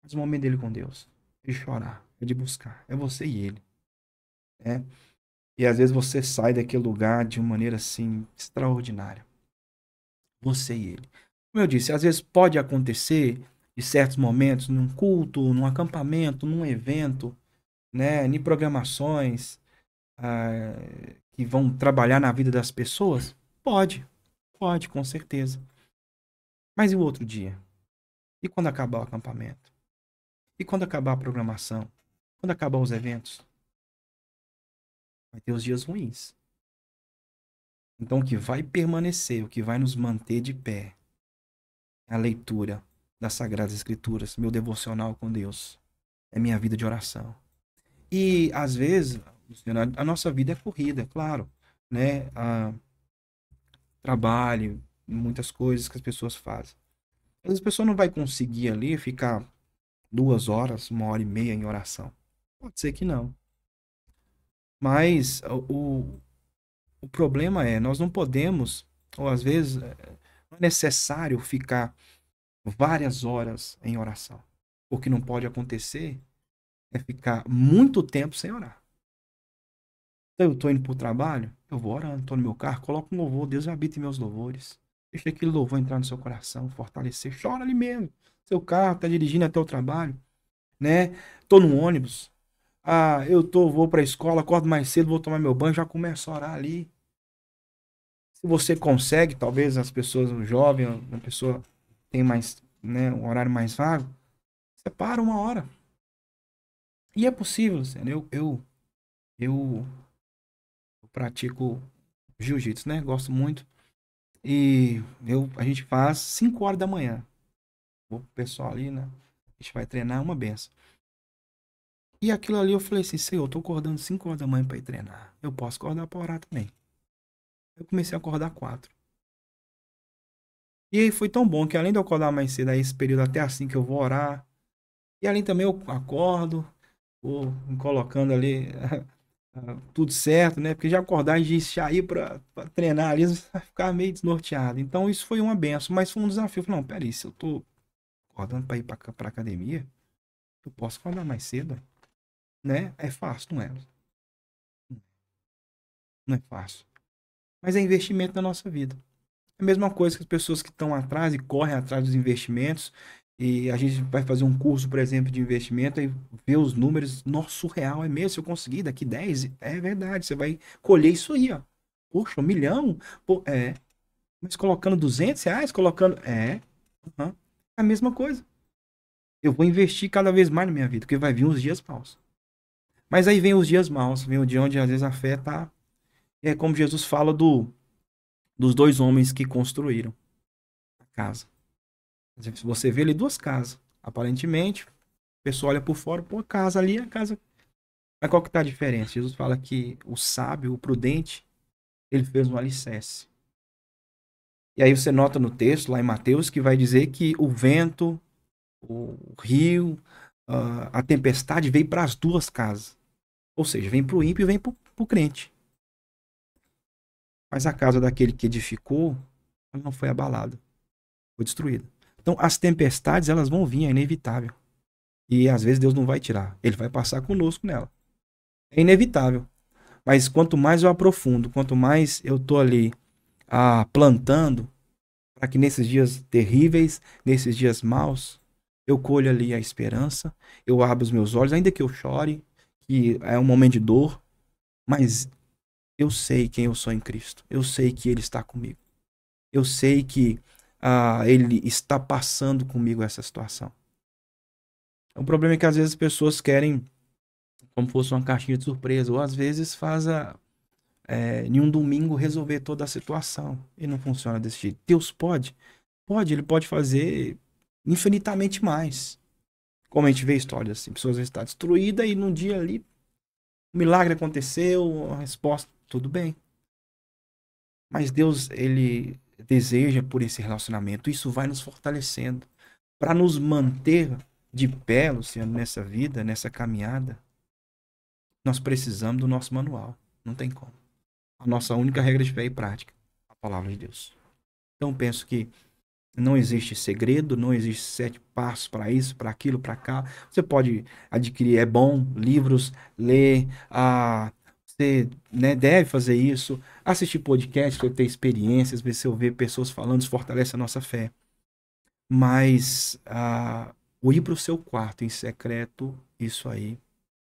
Mas o momento dele com Deus, de chorar, é de buscar, é você e ele, né? E às vezes você sai daquele lugar de uma maneira assim extraordinária, você e ele. Como eu disse, às vezes pode acontecer em certos momentos, num culto, num acampamento, num evento, né, em programações ah, que vão trabalhar na vida das pessoas, pode, com certeza. Mas e o outro dia? E quando acabar o acampamento? E quando acabar a programação? Quando acabar os eventos? Vai ter os dias ruins. Então, o que vai permanecer, o que vai nos manter de pé, é a leitura das Sagradas Escrituras, meu devocional com Deus, é minha vida de oração. E, às vezes, Luciano, a nossa vida é corrida, é claro, né? Trabalho, muitas coisas que as pessoas fazem. Às vezes a pessoa não vai conseguir ali ficar 2 horas, 1 hora e meia em oração. Pode ser que não. Mas o problema é, nós não podemos, ou às vezes não é necessário ficar várias horas em oração. O que não pode acontecer é ficar muito tempo sem orar. Então eu estou indo para o trabalho, eu vou orando, estou no meu carro, coloco um louvor, Deus habita em meus louvores. Deixa aquele louvor entrar no seu coração, fortalecer, chora ali mesmo. Seu carro está dirigindo até o trabalho, né? Tô no ônibus. Vou para a escola, acordo mais cedo, vou tomar meu banho, já começo a orar ali. Se você consegue, talvez as pessoas, o jovem, a pessoa tem mais, né, um horário mais vago, separa 1 hora. E é possível, Luciano. Eu pratico jiu-jitsu, né? Gosto muito. E a gente faz 5 horas da manhã. Vou pro pessoal ali, né? A gente vai treinar uma benção. E aquilo ali eu falei assim, Senhor, eu tô acordando 5 horas da manhã pra ir treinar. Eu posso acordar pra orar também. Eu comecei a acordar 4. E aí foi tão bom que além de eu acordar mais cedo, aí esse período até assim que eu vou orar, e além também eu acordo, vou me colocando ali tudo certo, né? Porque já acordar e já ir pra treinar ali, vai ficar meio desnorteado. Então isso foi uma benção, mas foi um desafio. Eu falei, não, peraí, se eu tô acordando pra ir pra academia, eu posso acordar mais cedo, né? É fácil, não é? Não é fácil. Mas é investimento na nossa vida. É a mesma coisa que as pessoas que estão atrás e correm atrás dos investimentos. E a gente vai fazer um curso, por exemplo, de investimento e ver os números. Nossa, surreal, é mesmo? Se eu conseguir daqui 10 é verdade. Você vai colher isso aí, ó. Poxa, 1 milhão? Pô, é. Mas colocando R$ 200, colocando. É. Uhum. É a mesma coisa. Eu vou investir cada vez mais na minha vida, porque vai vir os dias maus. Mas aí vem os dias maus, vem o dia onde às vezes a fé tá. É como Jesus fala dos 2 homens que construíram a casa. Se você vê ali 2 casas, aparentemente, a pessoa olha por fora, pô, a casa ali, a casa. Mas qual que tá a diferença? Jesus fala que o sábio, o prudente, ele fez um alicerce. E aí você nota no texto, lá em Mateus, que vai dizer que o vento, o rio, a tempestade veio para as 2 casas. Ou seja, vem para o ímpio e vem para o crente. Mas a casa daquele que edificou, ela não foi abalada, foi destruída. Então, as tempestades, elas vão vir, é inevitável. E às vezes Deus não vai tirar, ele vai passar conosco nela. É inevitável. Mas quanto mais eu aprofundo, quanto mais eu tô ali plantando, para que nesses dias terríveis, nesses dias maus, eu colho ali a esperança, eu abro os meus olhos, ainda que eu chore, que é um momento de dor, mas eu sei quem eu sou em Cristo. Eu sei que Ele está comigo. Eu sei que Ele está passando comigo essa situação. O problema é que às vezes as pessoas querem como fosse uma caixinha de surpresa, ou às vezes em um domingo resolver toda a situação. E não funciona desse jeito. Deus pode? Pode, ele pode fazer infinitamente mais. Como a gente vê histórias assim, pessoas estão destruídas e num dia ali, um milagre aconteceu, a resposta, tudo bem. Mas Deus, ele deseja por esse relacionamento, isso vai nos fortalecendo para nos manter de pé, Luciano, nessa vida, nessa caminhada. Nós precisamos do nosso manual. Não tem como. A nossa única regra de fé e prática, a palavra de Deus. Então penso que não existe segredo, não existe 7 passos para isso, para aquilo, para cá. Você pode adquirir, é bom, livros, ler, você, né, deve fazer isso, assistir podcast, você ter experiências, ver se eu ver pessoas falando, isso fortalece a nossa fé. Mas o ir para o seu quarto em secreto, isso aí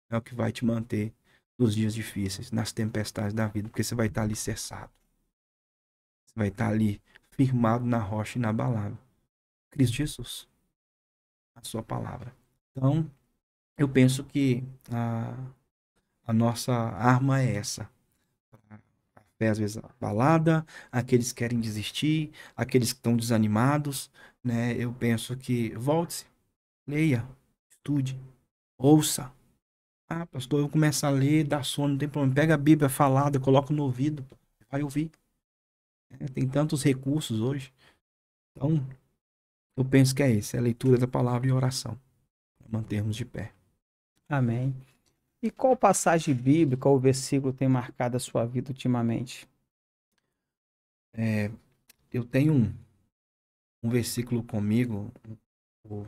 é o que vai te manter nos dias difíceis, nas tempestades da vida, porque você vai estar ali cessado. Você vai estar ali firmado na rocha inabalável. Cristo Jesus, a sua palavra. Então, eu penso que a nossa arma é essa. A fé às vezes abalada, aqueles que querem desistir, aqueles que estão desanimados, né? Eu penso que volte-se, leia, estude, ouça. Pastor, eu começo a ler, dá sono, não tem problema. Pega a Bíblia falada, coloca no ouvido, vai ouvir. Tem tantos recursos hoje. Então, eu penso que é isso, é a leitura da palavra e oração, para mantermos de pé. Amém. E qual passagem bíblica ou versículo tem marcado a sua vida ultimamente? Eu tenho um versículo comigo, o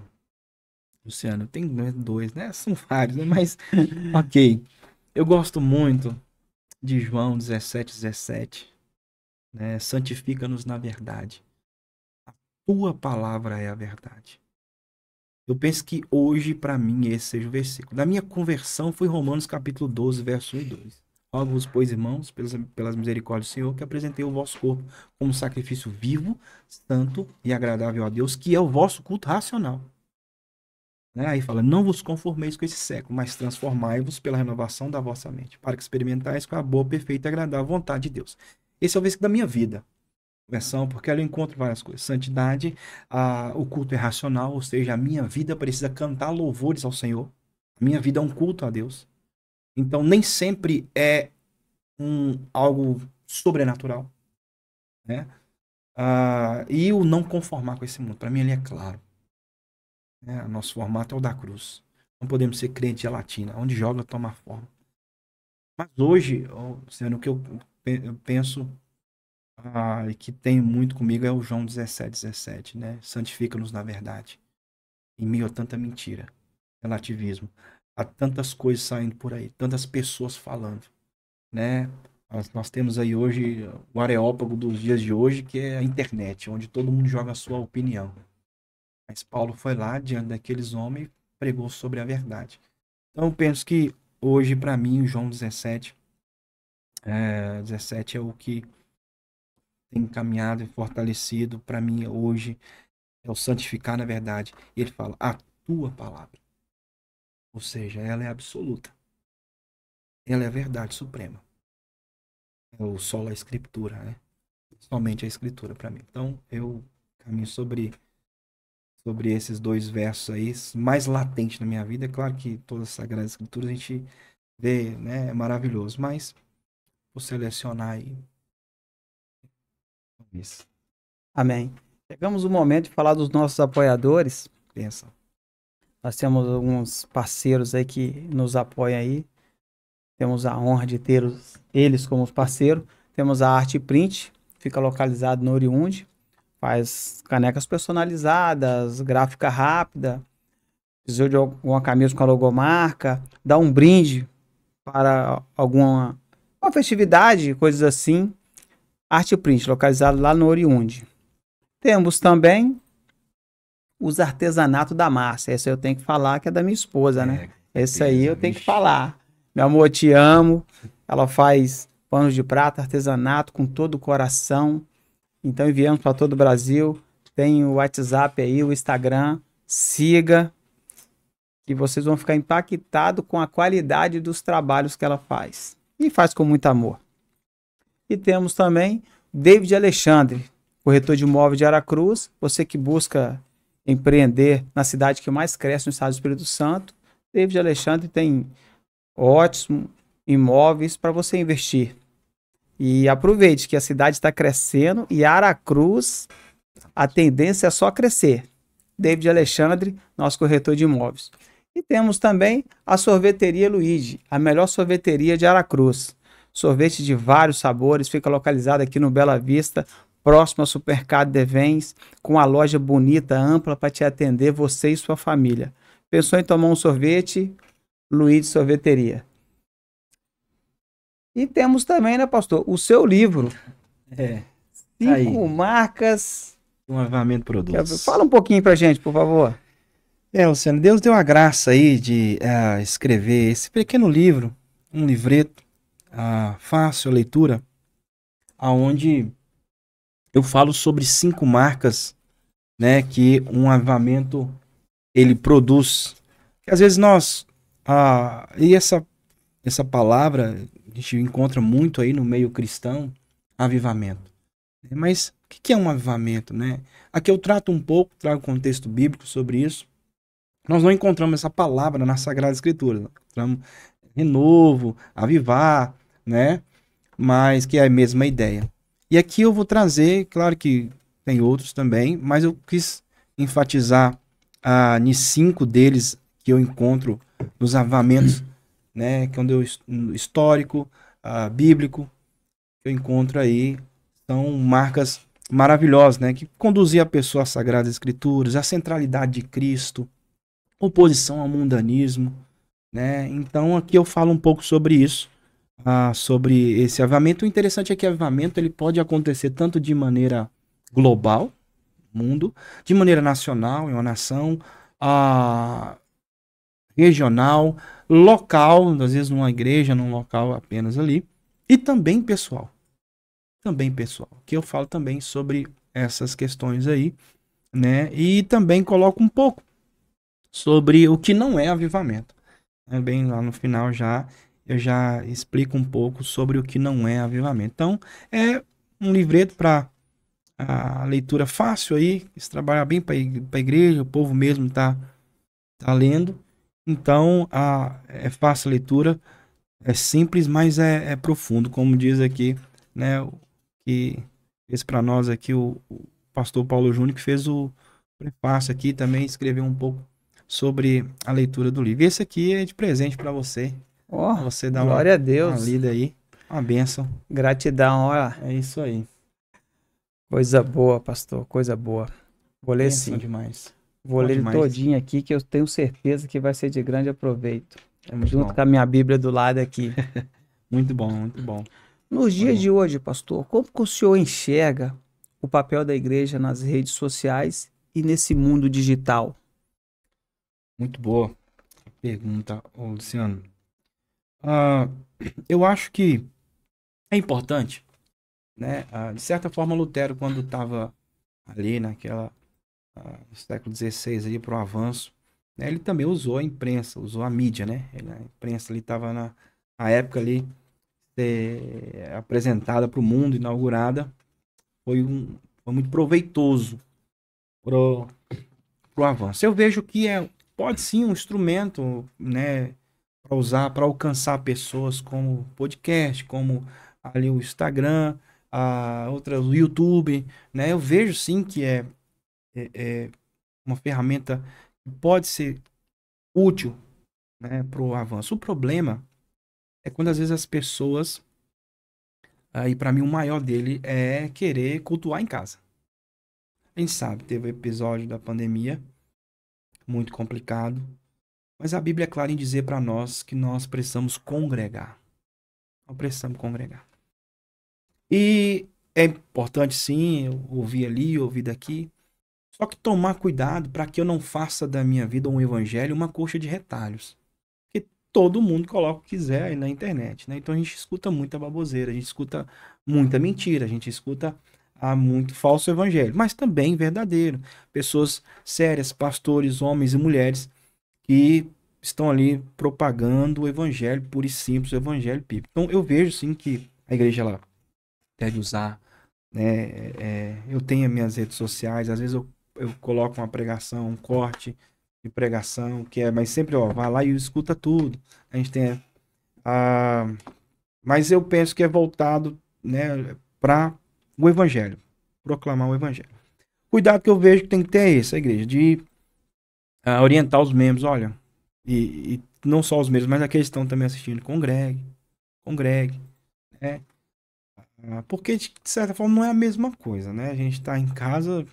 Luciano, tem 2, né? São vários, né? Mas, ok. Eu gosto muito de João 17:17, né? Santifica-nos na verdade. A tua palavra é a verdade. Eu penso que hoje, para mim, esse seja o versículo. Da minha conversão foi Romanos capítulo 12, verso 1 e 2. Rogo-vos, pois, irmãos, pelas misericórdias do Senhor, que apresentei o vosso corpo como sacrifício vivo, santo e agradável a Deus, que é o vosso culto racional. Né? Aí fala, não vos conformeis com esse século, mas transformai-vos pela renovação da vossa mente, para que experimentais com a boa, perfeita e agradável vontade de Deus. Esse é o versículo da minha vida. Versão, porque ela encontra várias coisas. Santidade, o culto é racional, ou seja, a minha vida precisa cantar louvores ao Senhor. A minha vida é um culto a Deus. Então, nem sempre é algo sobrenatural, né? E o não conformar com esse mundo. Para mim, ele é claro. Né? Nosso formato é o da cruz. Não podemos ser crente gelatina. Onde joga, toma forma. Mas hoje, sendo o que eu penso e que tem muito comigo é o João 17:17, né? Santifica-nos na verdade. Em meio a tanta mentira, relativismo, há tantas coisas saindo por aí, tantas pessoas falando, né? Nós temos aí hoje o areópago dos dias de hoje, que é a internet, onde todo mundo joga a sua opinião. Mas Paulo foi lá, diante daqueles homens, e pregou sobre a verdade. Então eu penso que hoje, para mim, o João 17 é o que tem caminhado e fortalecido para mim hoje, é o santificar na verdade. E ele fala, a tua palavra. Ou seja, ela é absoluta. Ela é a verdade suprema. É o solo a escritura, né? Somente a escritura para mim. Então, eu caminho sobre esses dois versos aí, mais latente na minha vida. É claro que todas as Sagradas Escrituras a gente vê, né? É maravilhoso. Mas, vou selecionar aí. Isso. Amém. Chegamos o momento de falar dos nossos apoiadores. Pensa. Nós temos alguns parceiros aí que nos apoiam aí. Temos a honra de ter eles como parceiro. Temos a Arte Print, fica localizado no Oriundi. Faz canecas personalizadas, gráfica rápida. Precisou de alguma camisa com a logomarca. Dá um brinde para alguma uma festividade, coisas assim. Arte Print, localizado lá no Oriundi. Temos também os artesanatos da massa. Esse eu tenho que falar que é da minha esposa, né? Esse aí eu tenho que falar. Meu amor, te amo. Ela faz panos de prata, artesanato com todo o coração. Então enviamos para todo o Brasil. Tem o WhatsApp aí, o Instagram. Siga, que vocês vão ficar impactados com a qualidade dos trabalhos que ela faz. E faz com muito amor. E temos também David Alexandre, corretor de imóveis de Aracruz. Você que busca empreender na cidade que mais cresce no estado do Espírito Santo, David Alexandre tem ótimos imóveis para você investir. E aproveite que a cidade está crescendo e Aracruz, a tendência é só crescer. David Alexandre, nosso corretor de imóveis. E temos também a Sorveteria Luigi, a melhor sorveteria de Aracruz. Sorvete de vários sabores, fica localizado aqui no Bela Vista, próximo ao Supermercado Devens, com a loja bonita, ampla para te atender, você e sua família. Pensou em tomar um sorvete? Luigi Sorveteria. E temos também, né, pastor, o seu livro. 5 marcas. Um avivamento produz. Fala um pouquinho pra gente, por favor. Luciano, Deus deu a graça aí de escrever esse pequeno livro, um livreto, fácil a leitura, aonde eu falo sobre 5 marcas, né, que um avivamento ele produz. Que às vezes nós e essa palavra a gente encontra muito aí no meio cristão, avivamento. Mas o que é um avivamento, né? Aqui eu trago um contexto bíblico sobre isso. Nós não encontramos essa palavra na Sagrada Escritura. Nós encontramos renovo, avivar, né? Mas que é a mesma ideia. E aqui eu vou trazer, claro que tem outros também, mas eu quis enfatizar em 5 deles que eu encontro nos avivamentos, né? Que é onde histórico, bíblico, que eu encontro aí, são marcas maravilhosas, né? Que conduzir a pessoa às Sagradas Escrituras, a centralidade de Cristo, oposição ao mundanismo, né? Então aqui eu falo um pouco sobre isso, sobre esse avivamento. O interessante é que o avivamento ele pode acontecer tanto de maneira global, mundo, de maneira nacional, em uma nação, regional, local, às vezes numa igreja, num local apenas ali, e também pessoal. Que eu falo também sobre essas questões aí, né? E também coloco um pouco sobre o que não é avivamento. Bem lá no final eu já explico um pouco sobre o que não é avivamento. Então, é um livreto para a leitura fácil aí, se trabalhar bem para a igreja, o povo mesmo tá lendo, Então, é fácil a leitura, é simples, mas é profundo, como diz aqui, né? Que fez para nós aqui o pastor Paulo Júnior, que fez o prefácio aqui, também escreveu um pouco sobre a leitura do livro. Esse aqui é de presente para você, Ó, pra você dar glória a uma Deus. lida aí, uma bênção. Gratidão, ó. É isso aí, Coisa boa, pastor, coisa boa. Vou ler bênção sim. demais. Vou Bom ler ele demais. todinho aqui, que eu tenho certeza que vai ser de grande aproveito. É muito Junto bom. com a minha Bíblia do lado aqui. Muito bom, muito bom. Nos Muito dias bom. de hoje, pastor, como que o senhor enxerga o papel da igreja nas redes sociais e nesse mundo digital? Muito boa a pergunta, ô Luciano. Ah, eu acho que é importante, né? De certa forma, Lutero, quando estava ali no século XVI, ali para o avanço, né, ele também usou a imprensa, usou a mídia, né? A imprensa ali estava na época ali apresentada para o mundo, inaugurada, foi muito proveitoso pro avanço. Eu vejo que pode sim um instrumento, né, para usar, para alcançar pessoas como podcast, como ali o Instagram, o YouTube, né? Eu vejo sim que é uma ferramenta que pode ser útil, né, para o avanço. O problema é quando às vezes as pessoas, aí para mim o maior dele é querer cultuar em casa. A gente sabe, teve o episódio da pandemia, muito complicado, mas a Bíblia é clara em dizer para nós que nós precisamos congregar. Nós precisamos congregar. E é importante sim, eu ouvir ali, ouvir daqui. Só que tomar cuidado para que eu não faça da minha vida um evangelho uma coxa de retalhos. Porque todo mundo coloca o que quiser aí na internet, né? Então a gente escuta muita baboseira, a gente escuta muita mentira, a gente escuta muito falso evangelho, mas também verdadeiro. Pessoas sérias, pastores, homens e mulheres que estão ali propagando o evangelho puro e simples, o evangelho bíblico. Então eu vejo sim que a igreja ela deve usar, né? Eu tenho as minhas redes sociais, às vezes eu coloco uma pregação, um corte de pregação, mas sempre, ó, vai lá e escuta tudo. A gente tem a, mas eu penso que é voltado, né, para o evangelho, proclamar o evangelho. Cuidado que eu vejo que tem que ter é esse, a igreja, de orientar os membros, olha, e não só os membros, mas aqueles que estão também assistindo, congregue, né? Porque, de certa forma, não é a mesma coisa, né? A gente tá em casa,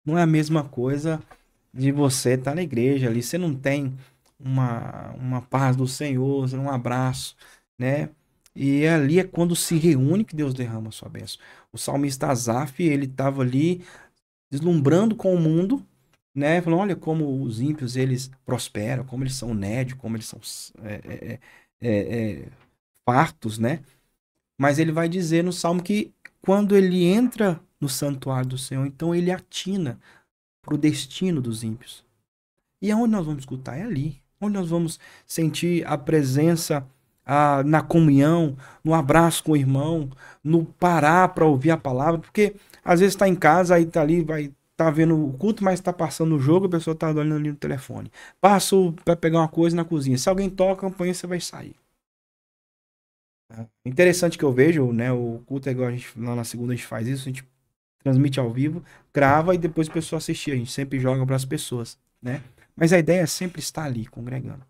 não é a mesma coisa de você estar na igreja ali. Você não tem uma paz do Senhor, um abraço, né? E ali é quando se reúne que Deus derrama a sua bênção. O salmista Asaf, ele estava ali deslumbrando com o mundo, né? Falando, olha como os ímpios, eles prosperam, como eles são nédios, como eles são é, fartos, né? Mas ele vai dizer no Salmo que quando ele entra no santuário do Senhor, então ele atina para o destino dos ímpios. E aonde nós vamos escutar? É ali. Onde nós vamos sentir a presença na comunhão, no abraço com o irmão, no parar para ouvir a palavra. Porque às vezes está em casa, aí está ali, vai tá vendo o culto, mas está passando o jogo, a pessoa está olhando ali no telefone. Passo para pegar uma coisa na cozinha. Se alguém toca a campainha, você vai sair. Interessante que eu vejo, né? O culto é igual a gente lá na segunda a gente faz isso, a gente transmite ao vivo, grava e depois a pessoa assistir. A gente sempre joga para as pessoas, né? Mas a ideia é sempre estar ali congregando.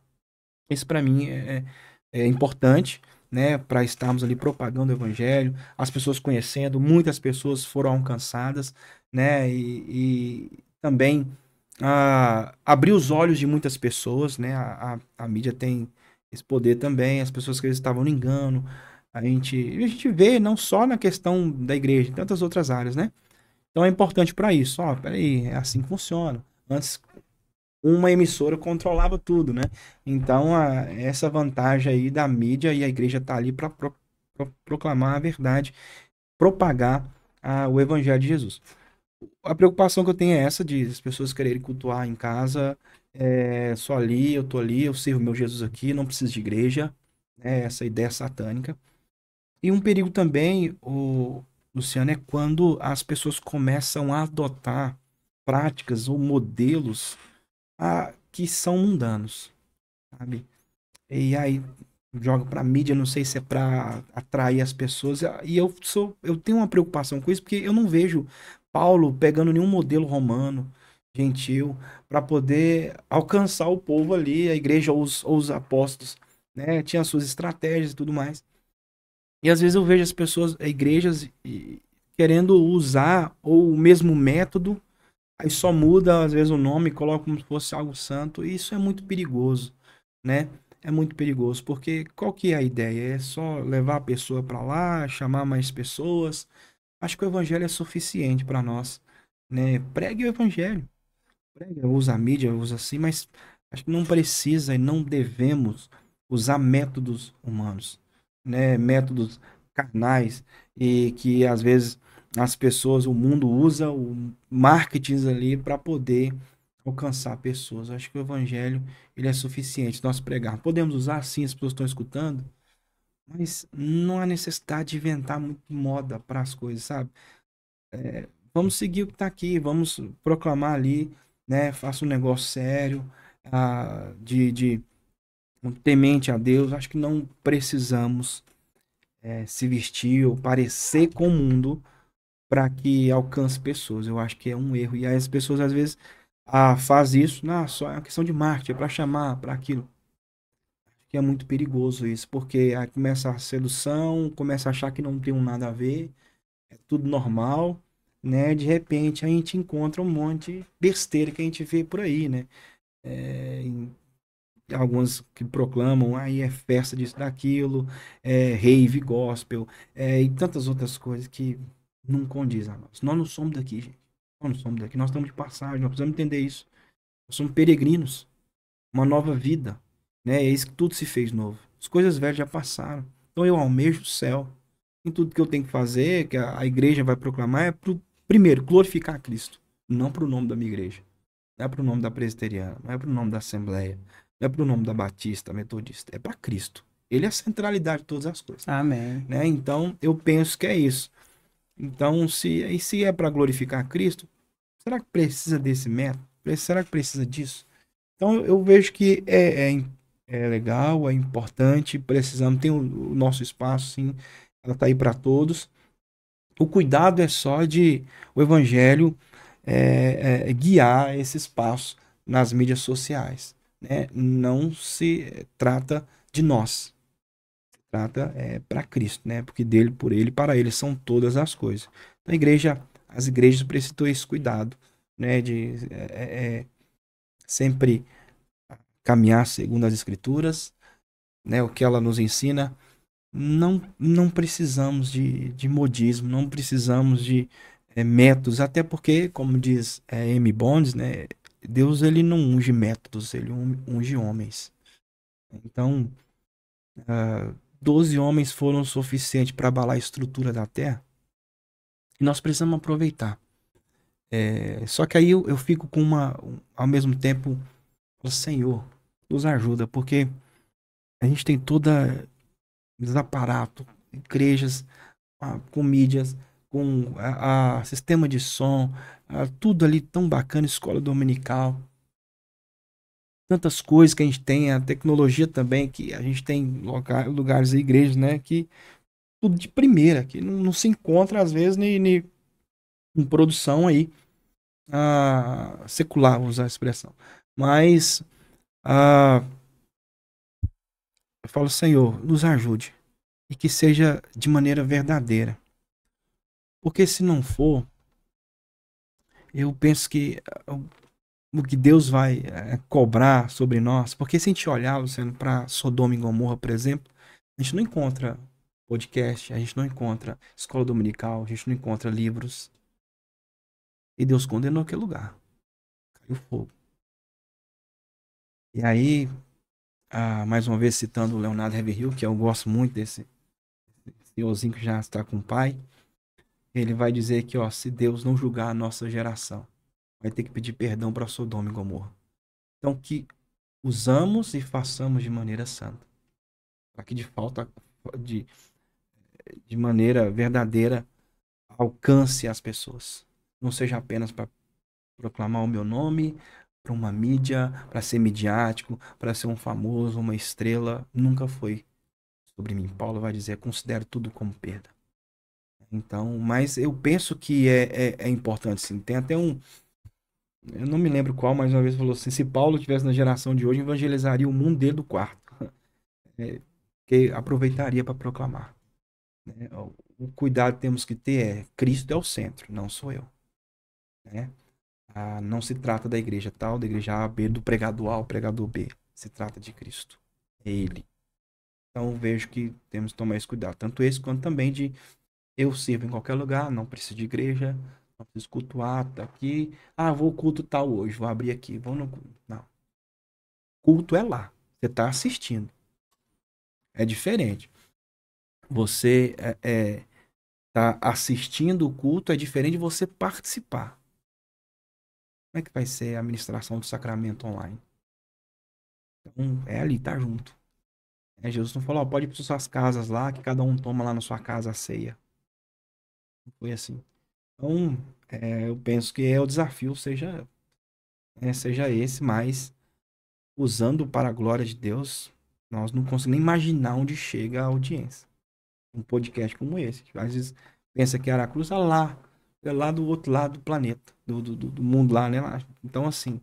Isso para mim é importante, né? Para estarmos ali propagando o evangelho, as pessoas conhecendo, muitas pessoas foram alcançadas, né? E também abrir os olhos de muitas pessoas, né? A mídia tem esse poder também, as pessoas que estavam no engano, a gente vê não só na questão da igreja, em tantas outras áreas, né? Então é importante para isso. Ó, peraí, é assim que funciona. Antes, uma emissora controlava tudo, né? Então, essa vantagem aí da mídia e a igreja tá ali para proclamar a verdade, propagar o evangelho de Jesus. A preocupação que eu tenho é essa de as pessoas quererem cultuar em casa, só ali, eu tô ali, eu sirvo meu Jesus aqui, não preciso de igreja, né? Essa ideia satânica. E um perigo também, Luciano, é quando as pessoas começam a adotar práticas ou modelos que são mundanos. sabe? E aí joga pra mídia, não sei se é pra atrair as pessoas. E eu tenho uma preocupação com isso, porque eu não vejo Paulo pegando nenhum modelo romano, gentil, para poder alcançar o povo ali, a igreja ou os apóstolos, né? Tinha suas estratégias e tudo mais. E às vezes eu vejo as pessoas, igrejas, querendo usar ou o mesmo método, aí só muda às vezes o nome, coloca como se fosse algo santo, e isso é muito perigoso, né? É muito perigoso, porque qual que é a ideia? É só levar a pessoa para lá, chamar mais pessoas. Acho que o evangelho é suficiente para nós, né? Pregue o evangelho, pregue, usa a mídia, usa assim, mas acho que não precisa e não devemos usar métodos humanos, né? Métodos carnais e que às vezes as pessoas, o mundo usa o marketing ali para poder alcançar pessoas. Acho que o evangelho ele é suficiente nós pregar. Podemos usar sim, as pessoas estão escutando, mas não há necessidade de inventar muito moda para as coisas, sabe? Vamos seguir o que está aqui, vamos proclamar ali, né? Faça um negócio sério, de um temente a Deus. Acho que não precisamos se vestir ou parecer com o mundo para que alcance pessoas. Eu acho que é um erro. E aí as pessoas às vezes faz isso, não, só é uma questão de marketing, é para chamar, para aquilo. Que é muito perigoso isso, porque aí começa a sedução, começa a achar que não tem nada a ver, é tudo normal, né? De repente a gente encontra um monte de besteira que a gente vê por aí, né? Em algumas que proclamam, aí é festa disso, daquilo, é rave gospel, e tantas outras coisas que não condizem a nós. Nós não somos daqui, gente. Nós não somos daqui, nós estamos de passagem, nós precisamos entender isso. Nós somos peregrinos, uma nova vida, né? É isso que tudo se fez novo. As coisas velhas já passaram. Então eu almejo o céu. Em tudo que eu tenho que fazer, que a igreja vai proclamar, é primeiro, glorificar Cristo. Não para o nome da minha igreja. Não é para o nome da presbiteriana, não é para o nome da Assembleia, não é para o nome da Batista, Metodista, é para Cristo. Ele é a centralidade de todas as coisas, Amém. né? Então, eu penso que é isso. Então, se é para glorificar Cristo, será que precisa desse método? Será que precisa disso? Então, eu vejo que é legal, é importante, precisamos, tem o nosso espaço, sim, ela está aí para todos. O cuidado é só de o evangelho guiar esse espaço nas mídias sociais, né? Não se trata de nós, trata para Cristo, né? Porque dele, por ele, para ele são todas as coisas. Então, as igrejas precisam ter esse cuidado, né? De sempre caminhar segundo as escrituras, né? O que ela nos ensina. Não precisamos de modismo, não precisamos de métodos, até porque, como diz M. Bonds, né, Deus ele não unge métodos, ele unge homens. Então, 12 homens foram suficientes para abalar a estrutura da terra e nós precisamos aproveitar. Só que aí eu fico com ao mesmo tempo, Senhor, nos ajuda, porque a gente tem toda esse aparato, igrejas, com mídias, com a sistema de som, tudo ali tão bacana, escola dominical, tantas coisas que a gente tem, a tecnologia também, que a gente tem lugares e igrejas, né, que tudo de primeira, que não se encontra às vezes nem em produção aí, secular, vou usar a expressão. Mas eu falo, Senhor, nos ajude e que seja de maneira verdadeira. Porque se não for, eu penso que o que Deus vai cobrar sobre nós, porque se a gente olhar, Luciano, para Sodoma e Gomorra, por exemplo, a gente não encontra podcast, a gente não encontra escola dominical, a gente não encontra livros. E Deus condenou aquele lugar. Caiu fogo. E aí, mais uma vez citando o Leonardo Ravenhill, que eu gosto muito desse senhorzinho que já está com o pai, ele vai dizer que, ó, se Deus não julgar a nossa geração, vai ter que pedir perdão para Sodoma e Gomorra. Então, que usamos e façamos de maneira santa. Para que de, de maneira verdadeira alcance as pessoas. Não seja apenas para proclamar o meu nome, para uma mídia, para ser midiático, para ser um famoso, uma estrela. Nunca foi sobre mim. Paulo vai dizer, considero tudo como perda. Então, mas eu penso que é importante, sim. Tem até um, eu não me lembro qual, mas uma vez falou assim, se Paulo tivesse na geração de hoje, evangelizaria o mundo dentro do quarto. É, que aproveitaria para proclamar. Né? O cuidado que temos que ter é, Cristo é o centro, não sou eu. Né? Não se trata da igreja tal, da igreja A, B, do pregador A, o pregador B. Se trata de Cristo. É Ele. Então vejo que temos que tomar esse cuidado. Tanto esse quanto também de eu sirvo em qualquer lugar, não preciso de igreja, não preciso cultuar, tá aqui. Vou culto tal hoje, vou abrir aqui, vou no culto. Não. Culto é lá. Você está assistindo. É diferente. Você tá assistindo o culto, é diferente de você participar. Como é que vai ser a administração do sacramento online? Então, é ali, tá junto. Jesus não falou, ó, pode ir para suas casas lá, que cada um toma lá na sua casa a ceia. Não foi assim. Então, eu penso que o desafio seja esse, mas usando para a glória de Deus, nós não conseguimos nem imaginar onde chega a audiência. Um podcast como esse. Às vezes pensa que Aracruz é lá do outro lado do planeta, do mundo lá, né? Então, assim,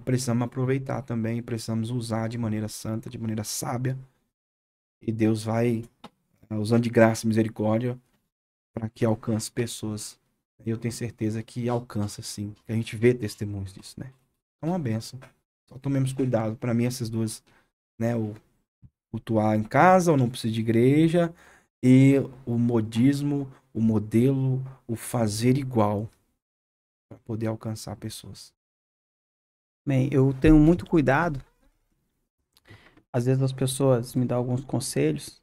precisamos aproveitar também, precisamos usar de maneira santa, de maneira sábia, e Deus vai usando de graça e misericórdia para que alcance pessoas. Eu tenho certeza que alcança, sim. Que a gente vê testemunhos disso, né? É uma benção. Só tomemos cuidado. Para mim, essas duas, né? O cultuar em casa, ou não precisa de igreja, e o modismo, o modelo, o fazer igual para poder alcançar pessoas. Bem, eu tenho muito cuidado. Às vezes as pessoas me dão alguns conselhos.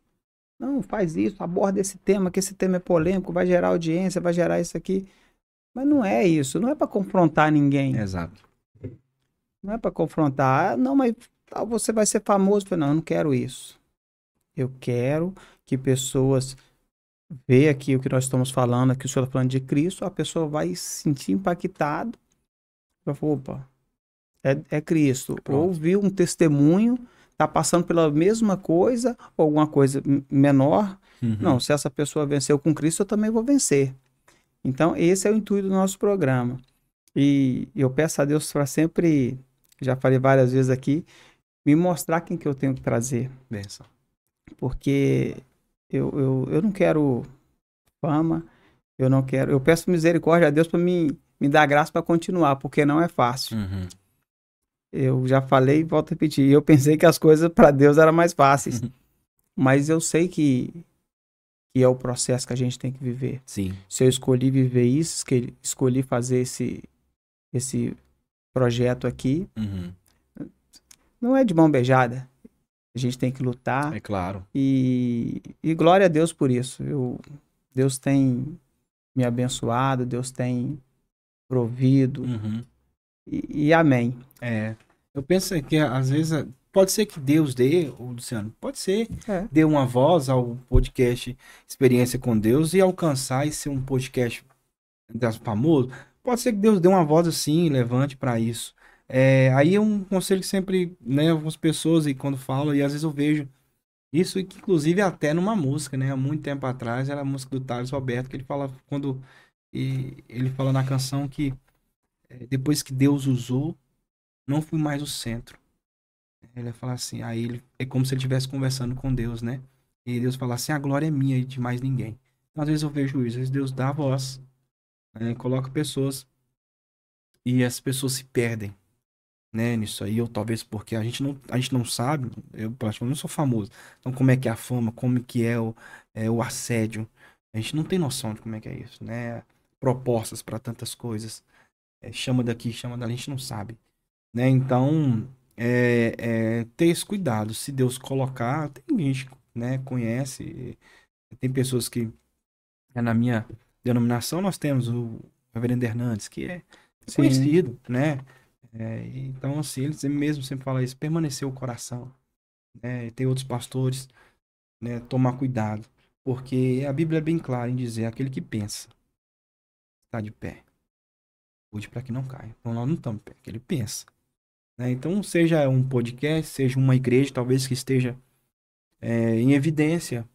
Não, faz isso, aborda esse tema, que esse tema é polêmico, vai gerar audiência, vai gerar isso aqui. Mas não é isso, não é para confrontar ninguém. Exato. Não é para confrontar. Não, mas você vai ser famoso. Eu falei, não, eu não quero isso. Eu quero que pessoas vejam aqui o que nós estamos falando, aqui o senhor está falando de Cristo, a pessoa vai se sentir impactado. Vai falar, opa, é Cristo. Pronto. Ouviu um testemunho, está passando pela mesma coisa, ou alguma coisa menor. Uhum. Não, se essa pessoa venceu com Cristo, eu também vou vencer. Então, esse é o intuito do nosso programa. E eu peço a Deus para sempre, já falei várias vezes aqui, me mostrar quem que eu tenho que trazer. Benção. Porque eu não quero fama, eu não quero. Eu peço misericórdia a Deus para me dar graça para continuar, porque não é fácil. Uhum. Eu já falei e volto a repetir. Eu pensei que as coisas para Deus eram mais fáceis. Uhum. Mas eu sei que é o processo que a gente tem que viver. Sim. Se eu escolhi viver isso, que escolhi fazer esse projeto aqui, Uhum. não é de mão beijada. A gente tem que lutar. É claro. E glória a Deus por isso. Deus tem me abençoado, Deus tem provido. Uhum. E amém. Eu penso que às vezes pode ser que Deus dê, Luciano, pode ser, É. dê uma voz ao podcast Experiência com Deus e alcançar e ser um podcast famoso. Pode ser que Deus dê uma voz assim, levante para isso. Aí é um conselho que sempre, né, algumas pessoas, e quando falam, e às vezes eu vejo isso, que inclusive até numa música, né, há muito tempo atrás, era a música do Thales Roberto, que ele fala, ele fala na canção que depois que Deus usou, não fui mais o centro. Ele fala assim, aí ele, é como se ele estivesse conversando com Deus, né? E Deus fala assim, a glória é minha e de mais ninguém. Então, às vezes eu vejo isso, às vezes Deus dá a voz, coloca pessoas e as pessoas se perdem, né, nisso aí, ou talvez porque a gente não sabe, eu praticamente não sou famoso, então como é que é a fama, como que o assédio, a gente não tem noção de como é que é isso, né, propostas para tantas coisas, chama daqui, chama dali, a gente não sabe, né, então ter esse cuidado, se Deus colocar, tem gente, né, conhece, tem pessoas que, na minha denominação, nós temos o Reverendo Hernandes, que é Sim. conhecido, né? Então, assim, ele mesmo sempre fala isso, permanecer o coração, né? Tem outros pastores, né? Tomar cuidado, porque a Bíblia é bem clara em dizer, aquele que pensa está de pé. Cuide para que não caia. Então nós não estamos perto, que ele pensa. Né? Então, seja um podcast, seja uma igreja, talvez que esteja em evidência.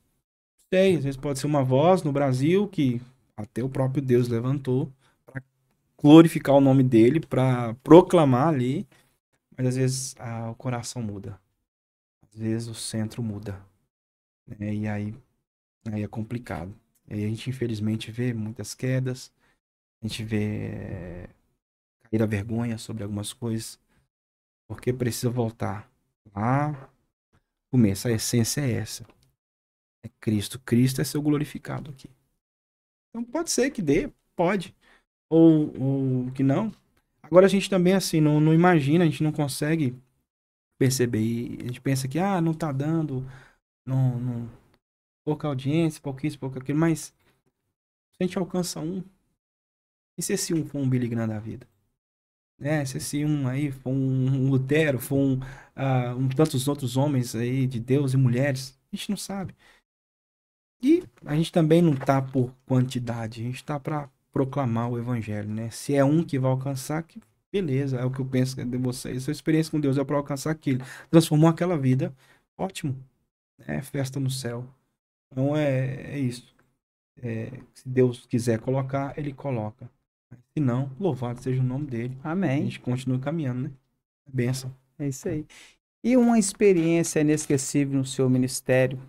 Sei, às vezes pode ser uma voz no Brasil que até o próprio Deus levantou para glorificar o nome dele, para proclamar ali, mas às vezes o coração muda. Às vezes o centro muda. Né? E aí é complicado. E aí a gente infelizmente vê muitas quedas, a gente vê cair a vergonha sobre algumas coisas, porque precisa voltar lá. Começa, a essência é essa. É Cristo. Cristo é seu glorificado aqui. Então pode ser que dê, pode. Ou que não. Agora a gente também, assim, não imagina, a gente não consegue perceber. E a gente pensa que, não tá dando, não, pouca audiência, pouco isso, pouco aquilo, mas se a gente alcança um, e se esse um for um Billy Graham da vida? Né? Se esse um aí for um Lutero, for tantos outros homens aí de Deus e mulheres, a gente não sabe. E a gente também não tá por quantidade, a gente tá para proclamar o evangelho, né? Se é um que vai alcançar, que beleza, é o que eu penso de vocês. Sua experiência com Deus é para alcançar aquilo. Transformou aquela vida, ótimo, né? Festa no céu. Então é isso. Se Deus quiser colocar, ele coloca. Se não, louvado seja o nome dele. A Amém. gente continua caminhando, né? Bênção. É isso aí. E uma experiência inesquecível no seu ministério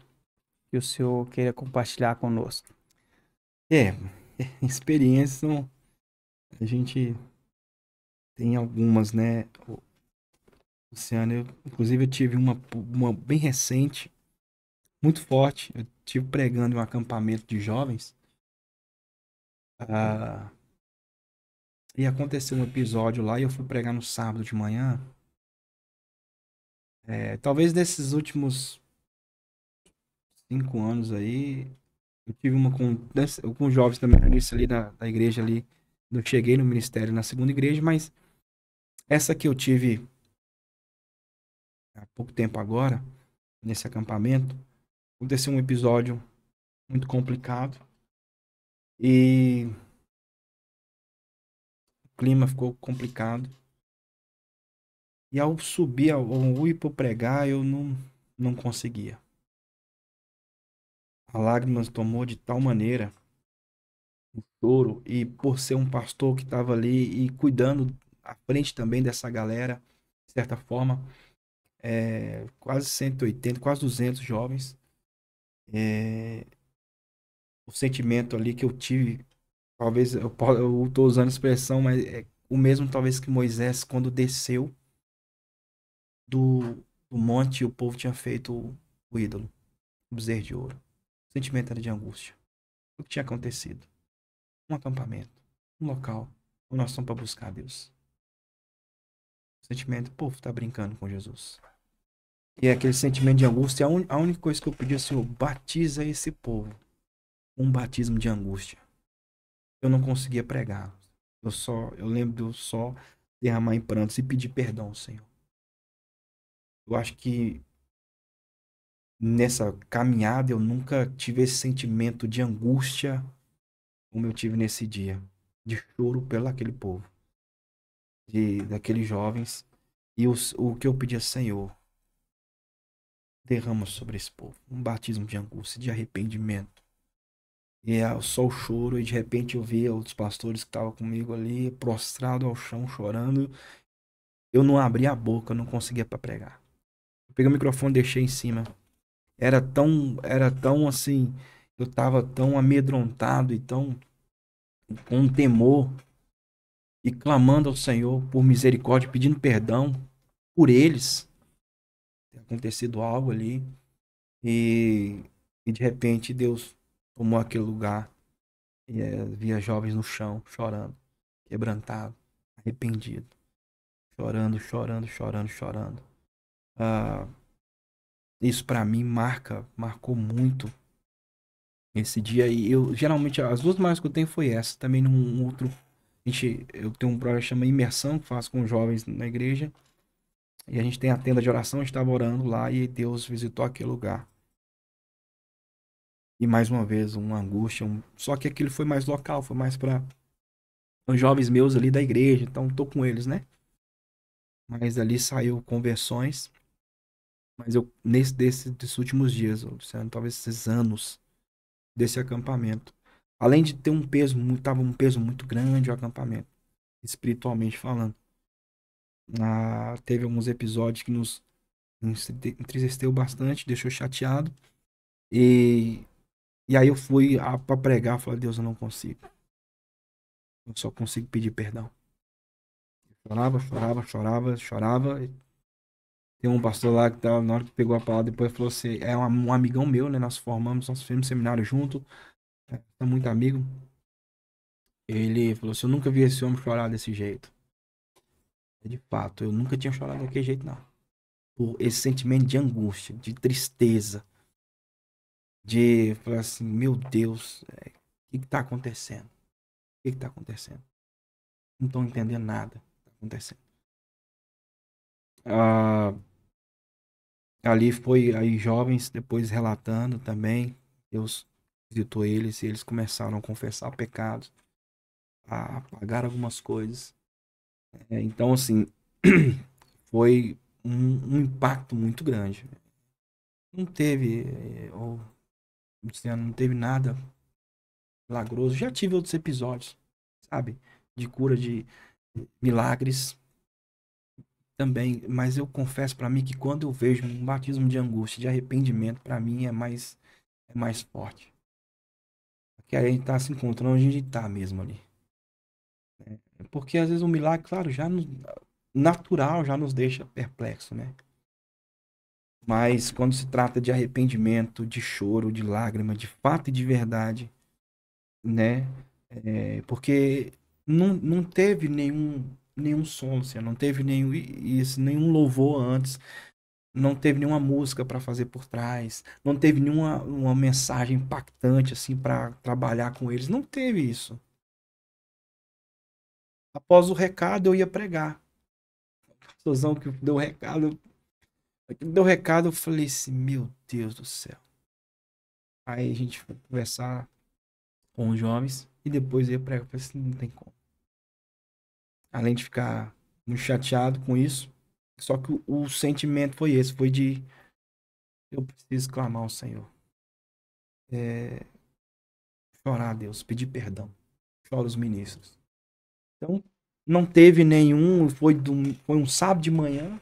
que o senhor queira compartilhar conosco? É, experiência, a gente tem algumas, né? Luciano, inclusive eu tive uma bem recente, muito forte. Eu tive pregando em um acampamento de jovens. ah, e aconteceu um episódio lá e eu fui pregar no sábado de manhã. Talvez desses últimos 5 anos aí, eu tive uma com jovens também, isso ali da igreja ali. Eu cheguei no ministério na segunda igreja, mas essa que eu tive há pouco tempo agora, nesse acampamento, aconteceu um episódio muito complicado. E o clima ficou complicado. E ao subir, ao ir para pregar, eu não conseguia. A lágrima tomou de tal maneira, o choro, e por ser um pastor que estava ali e cuidando à frente também dessa galera, de certa forma, quase 180, quase 200 jovens, é, o sentimento ali que eu tive, talvez eu estou usando a expressão, mas é o mesmo talvez que Moisés quando desceu do, do monte e o povo tinha feito o ídolo, o bezerro de ouro. O sentimento era de angústia. O que tinha acontecido? Um acampamento, um local onde nós estamos para buscar a Deus. O sentimento, o povo está brincando com Jesus. E é aquele sentimento de angústia, a única coisa que eu pedi ao Senhor, batiza esse povo. Um batismo de angústia. Eu não conseguia pregar. Eu lembro de eu só derramar em prantos e pedir perdão ao Senhor. Eu acho que nessa caminhada eu nunca tive esse sentimento de angústia como eu tive nesse dia, de choro pelo aquele povo, daqueles jovens, e o que eu pedi ao Senhor, derrama sobre esse povo um batismo de angústia, de arrependimento. E só o choro, e de repente eu via os pastores que estavam comigo ali, prostrado ao chão, chorando. Eu não abria a boca, eu não conseguia para pregar. Eu peguei o microfone, deixei em cima. Era tão assim, eu tava tão amedrontado e tão com um temor e clamando ao Senhor por misericórdia, pedindo perdão por eles. Tem acontecido algo ali e de repente Deus tomou aquele lugar e via jovens no chão chorando, quebrantado, arrependido, chorando, chorando, chorando, chorando. Ah, isso para mim marcou muito esse dia. E eu geralmente as duas mais que eu tenho foi essa, também num outro. Eu tenho um projeto que chama Imersão, que faço com jovens na igreja. E a gente tem a tenda de oração, a gente estava orando lá e Deus visitou aquele lugar. E mais uma vez, uma angústia. Só que aquilo foi mais local, foi mais para Os jovens meus ali da igreja, então tô com eles, né? Mas ali saiu conversões. Mas eu, desses últimos dias, Luciano, talvez esses anos desse acampamento. Além de ter um peso, tava um peso muito grande o acampamento, espiritualmente falando. Teve alguns episódios que nos entristeceu bastante, deixou chateado. E, e aí eu fui para pregar, falei, Deus, eu não consigo. Eu só consigo pedir perdão. Chorava, chorava, chorava, chorava. Tem um pastor lá que tava, na hora que pegou a palavra, depois falou assim, é um amigão meu, né? Nós fizemos seminário junto, é muito amigo. Ele falou assim, eu nunca vi esse homem chorar desse jeito. De fato, eu nunca tinha chorado daquele jeito, não. Por esse sentimento de angústia, de tristeza, de falar assim, meu Deus, o que tá acontecendo? O que tá acontecendo? Não tô entendendo nada que tá acontecendo. Ah, ali foi aí jovens depois relatando também, Deus visitou eles e eles começaram a confessar pecados, a apagar algumas coisas. Então, assim, foi um impacto muito grande. Não teve, Luciano, não teve nada milagroso. Já tive outros episódios, sabe? De cura, de milagres também. Mas eu confesso pra mim que quando eu vejo um batismo de angústia, de arrependimento, pra mim é mais forte. Porque a gente tá se encontrando onde a gente tá mesmo ali. Porque às vezes o milagre, claro, natural já nos deixa perplexo, né? Mas quando se trata de arrependimento, de choro, de lágrima, de fato e de verdade, né? Porque não teve nenhum som, assim, não teve nenhum louvor antes, não teve nenhuma música para fazer por trás, não teve nenhuma uma mensagem impactante assim para trabalhar com eles, não teve isso. Após o recado eu ia pregar. O pastorzão que deu o recado, eu falei assim, meu Deus do céu. Aí a gente foi conversar com os jovens e depois eu ia pregar, eu falei assim, não tem como. Além de ficar muito chateado com isso. Só que o sentimento foi esse, foi de eu preciso clamar ao Senhor. É, chorar a Deus, pedir perdão. Chora os ministros. Então, não teve nenhum, foi um sábado de manhã,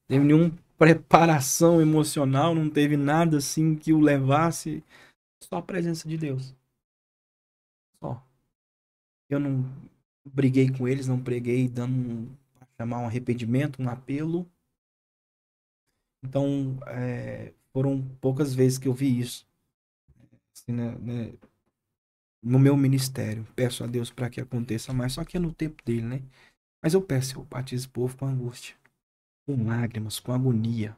teve nenhuma preparação emocional, não teve nada assim que o levasse, só a presença de Deus. Só. Eu não briguei com eles, não preguei chamar um arrependimento, um apelo. Então, foram poucas vezes que eu vi isso assim, no meu ministério. Peço a Deus para que aconteça mais, só que é no tempo dele, né? Mas eu peço, eu batizo o povo com angústia, com lágrimas, com agonia,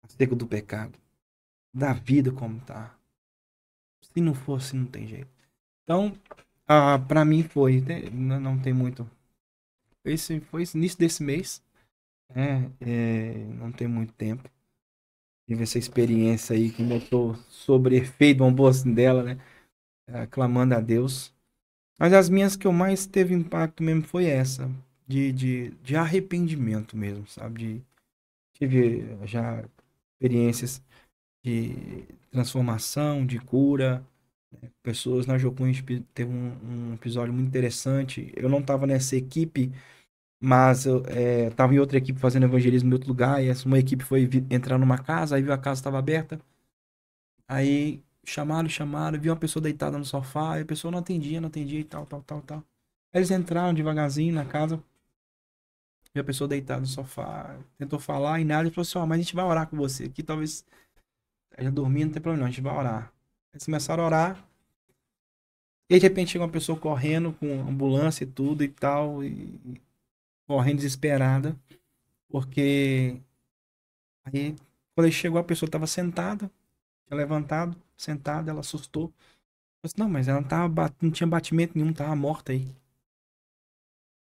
acerca do pecado, da vida como tá. Se não fosse, não tem jeito. Então, para mim não tem muito. Foi esse início desse mês, não tem muito tempo. Tive essa experiência aí que eu tô sobre efeito uma boa dela, né? Clamando a Deus. Mas as minhas que eu mais teve impacto mesmo foi essa, de arrependimento mesmo, sabe? Tive já experiências de transformação, de cura. Pessoas na Jocum, a gente teve um episódio muito interessante. Eu não estava nessa equipe, mas eu estava em outra equipe fazendo evangelismo em outro lugar. E uma equipe foi entrar numa casa, aí viu a casa estava aberta. Aí chamaram, viu uma pessoa deitada no sofá, e a pessoa não atendia e tal, tal, tal, tal. Aí eles entraram devagarzinho na casa, viu a pessoa deitada no sofá, tentou falar e nada, e falou assim, ó, mas a gente vai orar com você aqui, talvez ela dormindo, não tem problema não, a gente vai orar. Eles começaram a orar, e de repente chega uma pessoa correndo com ambulância e tudo e tal, e correndo desesperada, porque aí quando ele chegou a pessoa estava sentada, tinha levantado, sentada, ela assustou. Falei assim, não, mas ela não tinha batimento nenhum, tava morta aí.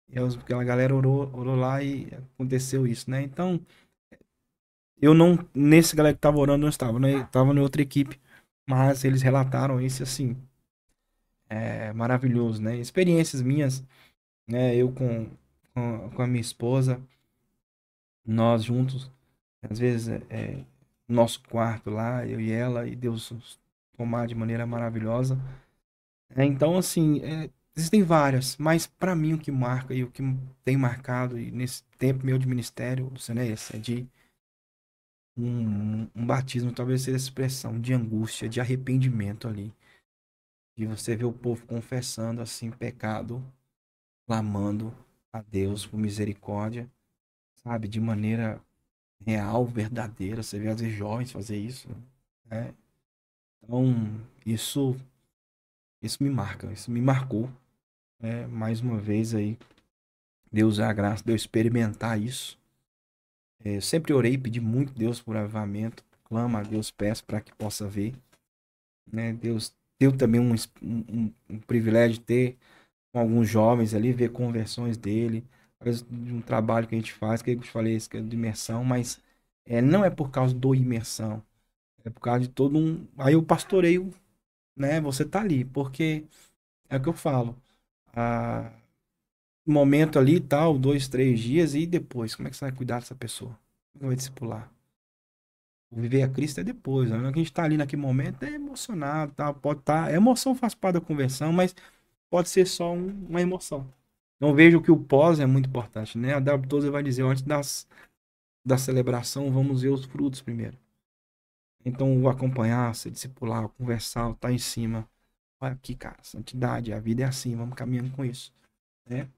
E aquela galera orou lá e aconteceu isso, né? Então, eu não, nesse galera que tava orando, não estava, né? Eu tava em outra equipe. Mas eles relataram isso assim. É maravilhoso, né? Experiências minhas, né? Eu com a minha esposa, nós juntos, às vezes nosso quarto lá, eu e ela, e Deus nos tomar de maneira maravilhosa. Então, assim, existem várias, mas para mim o que marca e o que tem marcado e nesse tempo meu de ministério, Luciano, é esse, é de um batismo, talvez seja essa expressão, de angústia, de arrependimento ali. De você ver o povo confessando, assim, pecado, clamando a Deus por misericórdia, sabe? De maneira real, verdadeira. Você vê às vezes jovens fazer isso, né? Então, isso, isso me marca, isso me marcou, né? Mais uma vez aí, Deus é a graça de eu experimentar isso. Eu sempre orei, pedi muito Deus por avivamento, clamo a Deus, peço para que possa ver, né? Deus deu também um privilégio de ter com alguns jovens ali, ver conversões dele, às vezes de um trabalho que a gente faz, que eu te falei, isso que é de imersão, mas não é por causa do imersão, é por causa de todo um. Aí eu pastoreio, né? Você tá ali, porque é o que eu falo. A momento ali e tal, 2, 3 dias, e depois, como é que você vai cuidar dessa pessoa? Como vai discipular? O viver a Cristo é depois, né? A gente tá ali naquele momento, é emocionado, tá? Pode estar. A emoção faz parte da conversão, mas pode ser só uma emoção. Então vejo que o pós é muito importante, né? A W12 vai dizer, antes da celebração, vamos ver os frutos primeiro. Então o acompanhar, se discipular, conversar, tá em cima. Olha aqui, cara, santidade, a vida é assim, vamos caminhando com isso, né?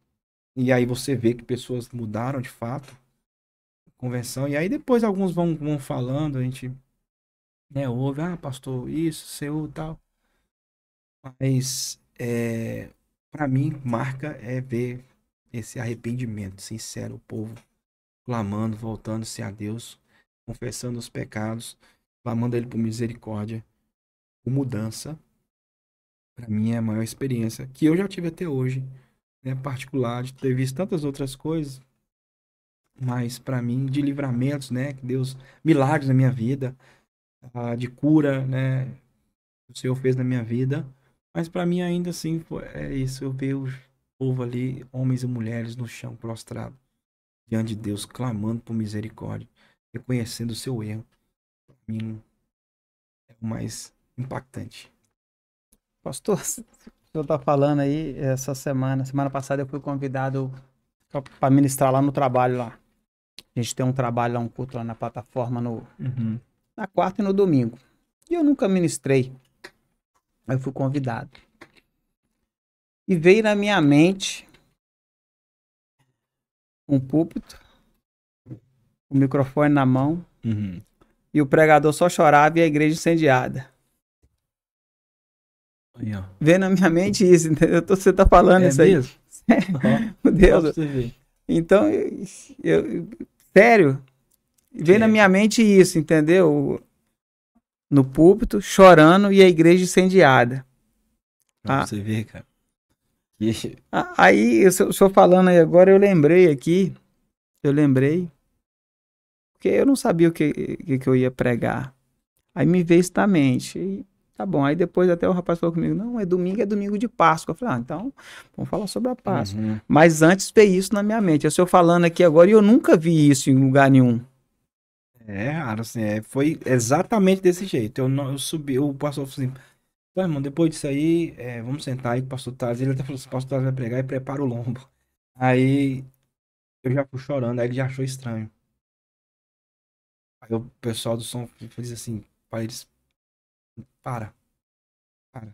E aí você vê que pessoas mudaram de fato, conversão, e aí depois alguns vão falando, a gente, né, ouve, pastor, isso, seu, tal. Mas, para mim, marca é ver esse arrependimento sincero, o povo clamando, voltando-se a Deus, confessando os pecados, clamando a Ele por misericórdia, por mudança. Para mim é a maior experiência que eu já tive até hoje, né? Particular, de ter visto tantas outras coisas, mas para mim, de livramentos, né? Que Deus, milagres na minha vida, de cura, né? O Senhor fez na minha vida. Mas para mim ainda assim é isso, eu ver o povo ali, homens e mulheres no chão prostrado diante de Deus, clamando por misericórdia, reconhecendo o seu erro. Para mim é o mais impactante. Pastor, o senhor tá falando aí, essa semana passada eu fui convidado para ministrar lá no trabalho lá. A gente tem um trabalho lá, um culto lá na plataforma Uhum. na quarta e no domingo. E eu nunca ministrei. Aí eu fui convidado. E veio na minha mente um púlpito, o microfone na mão, Uhum. e o pregador só chorava e a igreja incendiada. Aí, ó. Veio na minha mente isso, entendeu? Você tá falando É isso aí. mesmo? Meu Ó, só pra Deus. você ver. Então, sério, veio na É, minha mente isso, entendeu? No púlpito, chorando e a igreja incendiada. pra Ah, você ver, cara. Que- aí, o senhor falando aí agora, eu lembrei aqui, porque eu não sabia o que eu ia pregar. Aí me veio isso na mente. E tá bom. Aí depois até o rapaz falou comigo: não, é domingo de Páscoa. Eu falei: então vamos falar sobre a Páscoa. Uhum. Mas antes veio isso na minha mente. Eu estou falando aqui agora e eu nunca vi isso em lugar nenhum. É raro, assim, foi exatamente desse jeito. Eu subi, o pastor falou assim, pô, irmão, depois disso aí, vamos sentar aí com o pastor Taz. Ele até falou assim, o pastor Taz vai pregar e prepara o lombo. Aí eu já fui chorando, aí ele já achou estranho. Aí o pessoal do som fez assim, para eles, para, para.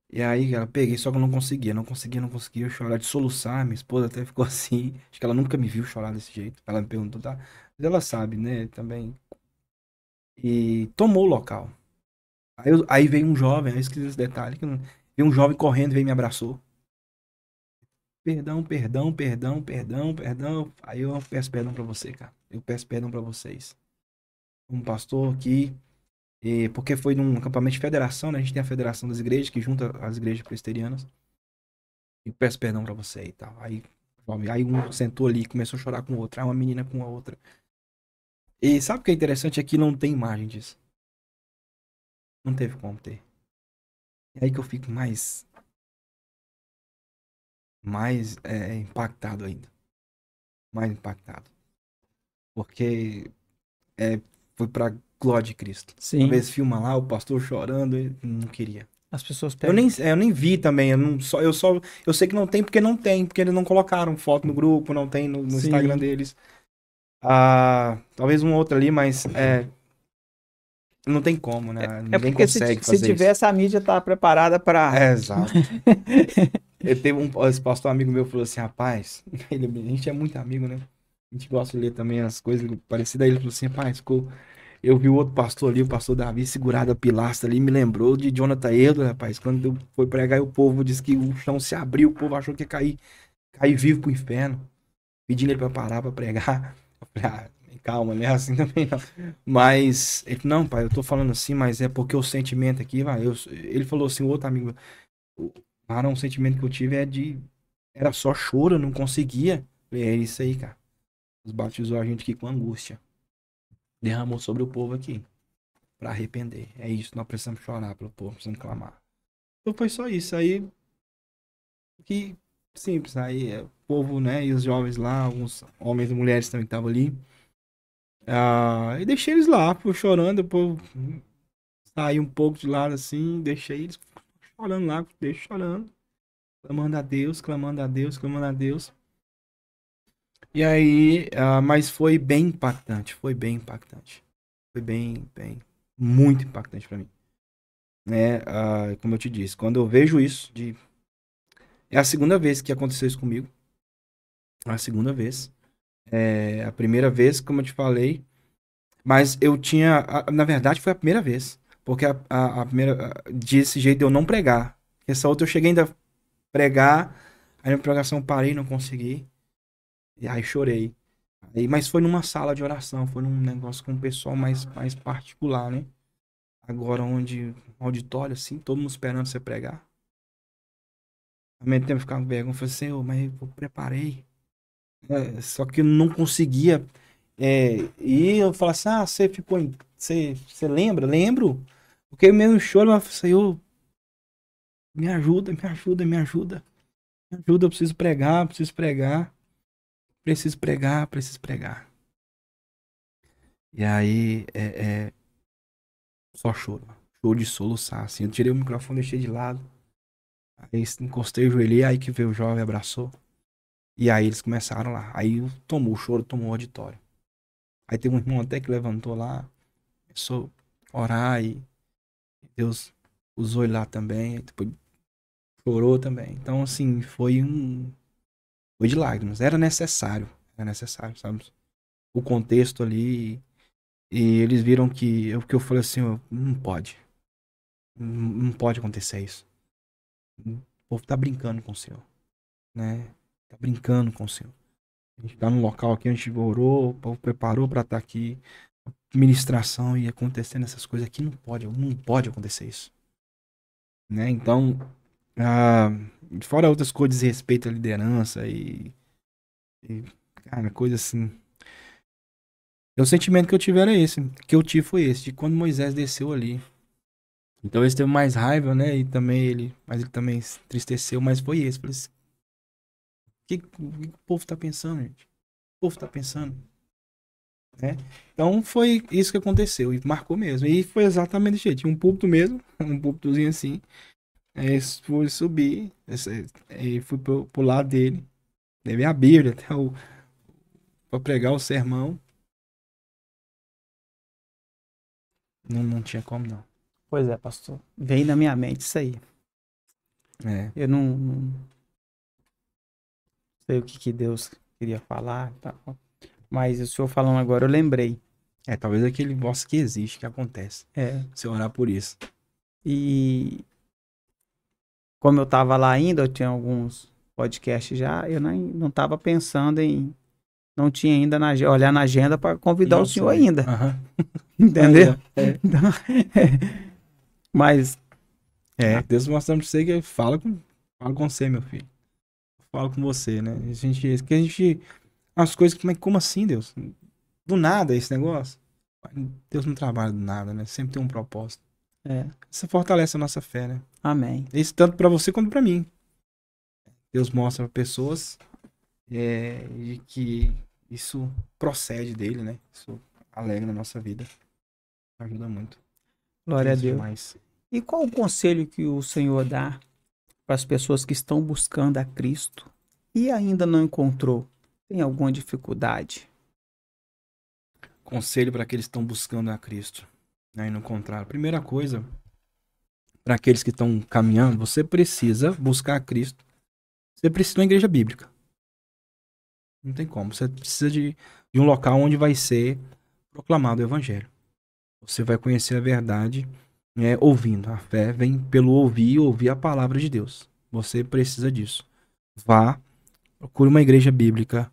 E aí eu peguei, só que eu não conseguia chorar de soluçar. Minha esposa até ficou assim, acho que ela nunca me viu chorar desse jeito. Ela me perguntou, tá? Mas ela sabe, né, também. E tomou o local. Aí veio um jovem, eu esqueci esse detalhe, veio um jovem correndo, veio e me abraçou. Perdão, perdão, perdão, perdão, perdão. Aí eu peço perdão pra você, cara. Eu peço perdão pra vocês. Um pastor aqui, porque foi num acampamento de federação, né? A gente tem a federação das igrejas, que junta as igrejas presbiterianas. E peço perdão pra você e tal. Aí um sentou ali e começou a chorar com o outro. Aí uma menina com a outra. E sabe o que é interessante? Aqui não tem imagem disso. Não teve como ter. É aí que eu fico mais impactado ainda. Mais impactado. Porque foi pra glória de Cristo. Uma Sim. vez filma lá, o pastor chorando, eu não queria. As pessoas Eu pegam. nem vi também, eu sei que não tem, porque eles não colocaram foto no grupo, não tem no Instagram Sim. deles. Ah, talvez um outro ali, mas não tem como, né? É Ninguém porque consegue se fazer isso. tivesse, a mídia tá preparada para. Exato. Esse pastor amigo meu falou assim, rapaz, a gente é muito amigo, né? A gente gosta de ler também as coisas parecidas. Aí ele falou assim, rapaz, eu vi o outro pastor ali, o pastor Davi, segurado a pilastra ali, me lembrou de Jonathan Edwards, rapaz. Quando eu fui pregar, e o povo disse que o chão se abriu, o povo achou que ia cair vivo pro inferno, pedindo ele pra parar pra pregar. Eu falei, calma, né? Assim também não. Mas, ele, não, pai, eu tô falando assim, mas é porque o sentimento aqui, vai. Ele falou assim, o outro amigo, o sentimento que eu tive era só choro, eu não conseguia. Eu falei, é isso aí, cara. Deus batizou a gente aqui com angústia. Derramou sobre o povo aqui. Pra arrepender. É isso, nós precisamos chorar pelo povo, precisamos clamar. Então foi só isso. Aí, que simples. Aí, o povo, né, e os jovens lá, alguns homens e mulheres também que estavam ali. E deixei eles lá, pô, chorando. Depois saí um pouco de lado assim, deixei eles chorando lá, deixo chorando. Clamando a Deus, clamando a Deus, clamando a Deus. E aí, mas foi bem impactante, foi bem impactante. Foi muito impactante pra mim. Né? Como eu te disse, quando eu vejo isso, é a segunda vez que aconteceu isso comigo. A segunda vez. A primeira vez, como eu te falei, mas eu tinha, na verdade foi a primeira vez, porque a primeira, desse jeito de eu não pregar. Essa outra eu cheguei ainda a pregar, aí na pregação eu parei, não consegui, e aí chorei. Mas foi numa sala de oração, foi num negócio com um pessoal mais particular, né? Agora onde, auditório assim, todo mundo esperando você pregar. Ao mesmo tempo eu ficava com vergonha, eu falei, Senhor, mas eu preparei. Só que eu não conseguia. E eu falava assim, você ficou Você lembra? Lembro. Porque eu mesmo choro, mas Senhor, me ajuda, me ajuda, me ajuda. Me ajuda, eu preciso pregar, preciso pregar. Preciso pregar, preciso pregar. E aí, só choro. Choro de soluçar, assim. Eu tirei o microfone, deixei de lado. Aí encostei o joelho, aí que veio o jovem, abraçou. E aí eles começaram lá. Aí tomou o choro, tomou o auditório. Aí teve um irmão até que levantou lá, começou a orar e Deus usou ele lá também. Aí depois chorou também. Então, assim, foi de lágrimas. Era necessário, sabe? O contexto ali. E eles viram que eu falei assim, ó, não pode. Não pode acontecer isso. O povo tá brincando com o Senhor, né? Tá brincando com o Senhor. A gente tá num local aqui, a gente orou, o povo preparou pra estar aqui. Ministração e acontecendo essas coisas aqui, não pode acontecer isso. Né? Então, ah, fora outras coisas de respeito à liderança e cara, coisa assim. O sentimento que eu tive era esse, que eu tive foi esse, de quando Moisés desceu ali. Então ele teve mais raiva, né? E também mas ele também se entristeceu, mas foi esse. Falei assim, o que o povo tá pensando, gente? O povo tá pensando, né? Então foi isso que aconteceu e marcou mesmo. E foi exatamente desse jeito. Tinha um púlpito mesmo, um púlpitozinho assim. Aí fui subir, aí fui pro lado dele. Levei a Bíblia até pra pregar o sermão. Não tinha como, não. Pois é, pastor. Veio na minha mente isso aí. É. Eu não sei o que que Deus queria falar, tá? Mas o senhor falando agora, eu lembrei. Talvez aquele negócio que existe, que acontece. É, Se eu orar por isso. e como eu tava lá ainda, eu tinha alguns podcasts já, eu não tava pensando em. Não tinha ainda olhar na agenda para convidar o Não senhor sei. ainda. Aham. Aí, Entendeu? ó. Então, mas. ah, Deus mostrando pra você que fala com você, meu filho. Fala com você, né? As coisas, como assim, Deus? Do nada esse negócio? Deus não trabalha do nada, né? Sempre tem um propósito. É. Isso fortalece a nossa fé, né? Amém. Isso tanto para você quanto para mim. Deus mostra para pessoas de que isso procede dele, né? Isso alegra a nossa vida. Ajuda muito. Glória a Diz Deus. demais. E qual o conselho que o Senhor dá para as pessoas que estão buscando a Cristo e ainda não encontrou? Tem alguma dificuldade? Conselho para aqueles que estão buscando a Cristo, né? E não contrário. Primeira coisa, para aqueles que estão caminhando, você precisa buscar a Cristo. Você precisa de uma igreja bíblica. Não tem como. Você precisa de um local onde vai ser proclamado o evangelho. Você vai conhecer a verdade ouvindo. A fé vem pelo ouvir e ouvir a palavra de Deus. Você precisa disso. Vá, procure uma igreja bíblica,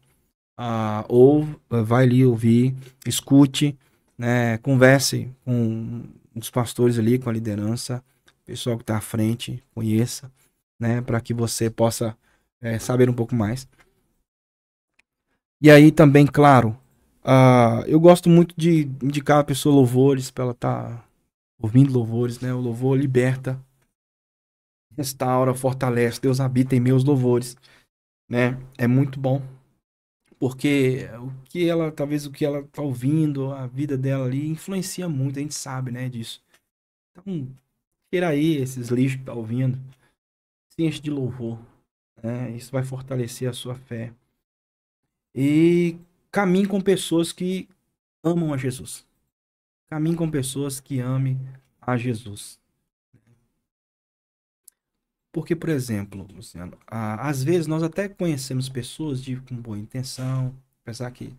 ou vai ali ouvir, escute, né, converse com os pastores ali, com a liderança, o pessoal que está à frente, conheça, né, para que você possa saber um pouco mais. E aí também, claro, eu gosto muito de indicar a pessoa louvores, para ela estar ouvindo louvores, né? O louvor liberta, restaura, fortalece. Deus habita em meus louvores, né? É muito bom, porque talvez o que ela tá ouvindo, a vida dela ali, influencia muito, a gente sabe, né, disso. Então, tira aí esses lixos que tá ouvindo, se enche de louvor, né? Isso vai fortalecer a sua fé. E caminhe com pessoas que amam a Jesus. Caminhe com pessoas que amem a Jesus. Porque, por exemplo, Luciano, às vezes nós até conhecemos pessoas com boa intenção, apesar que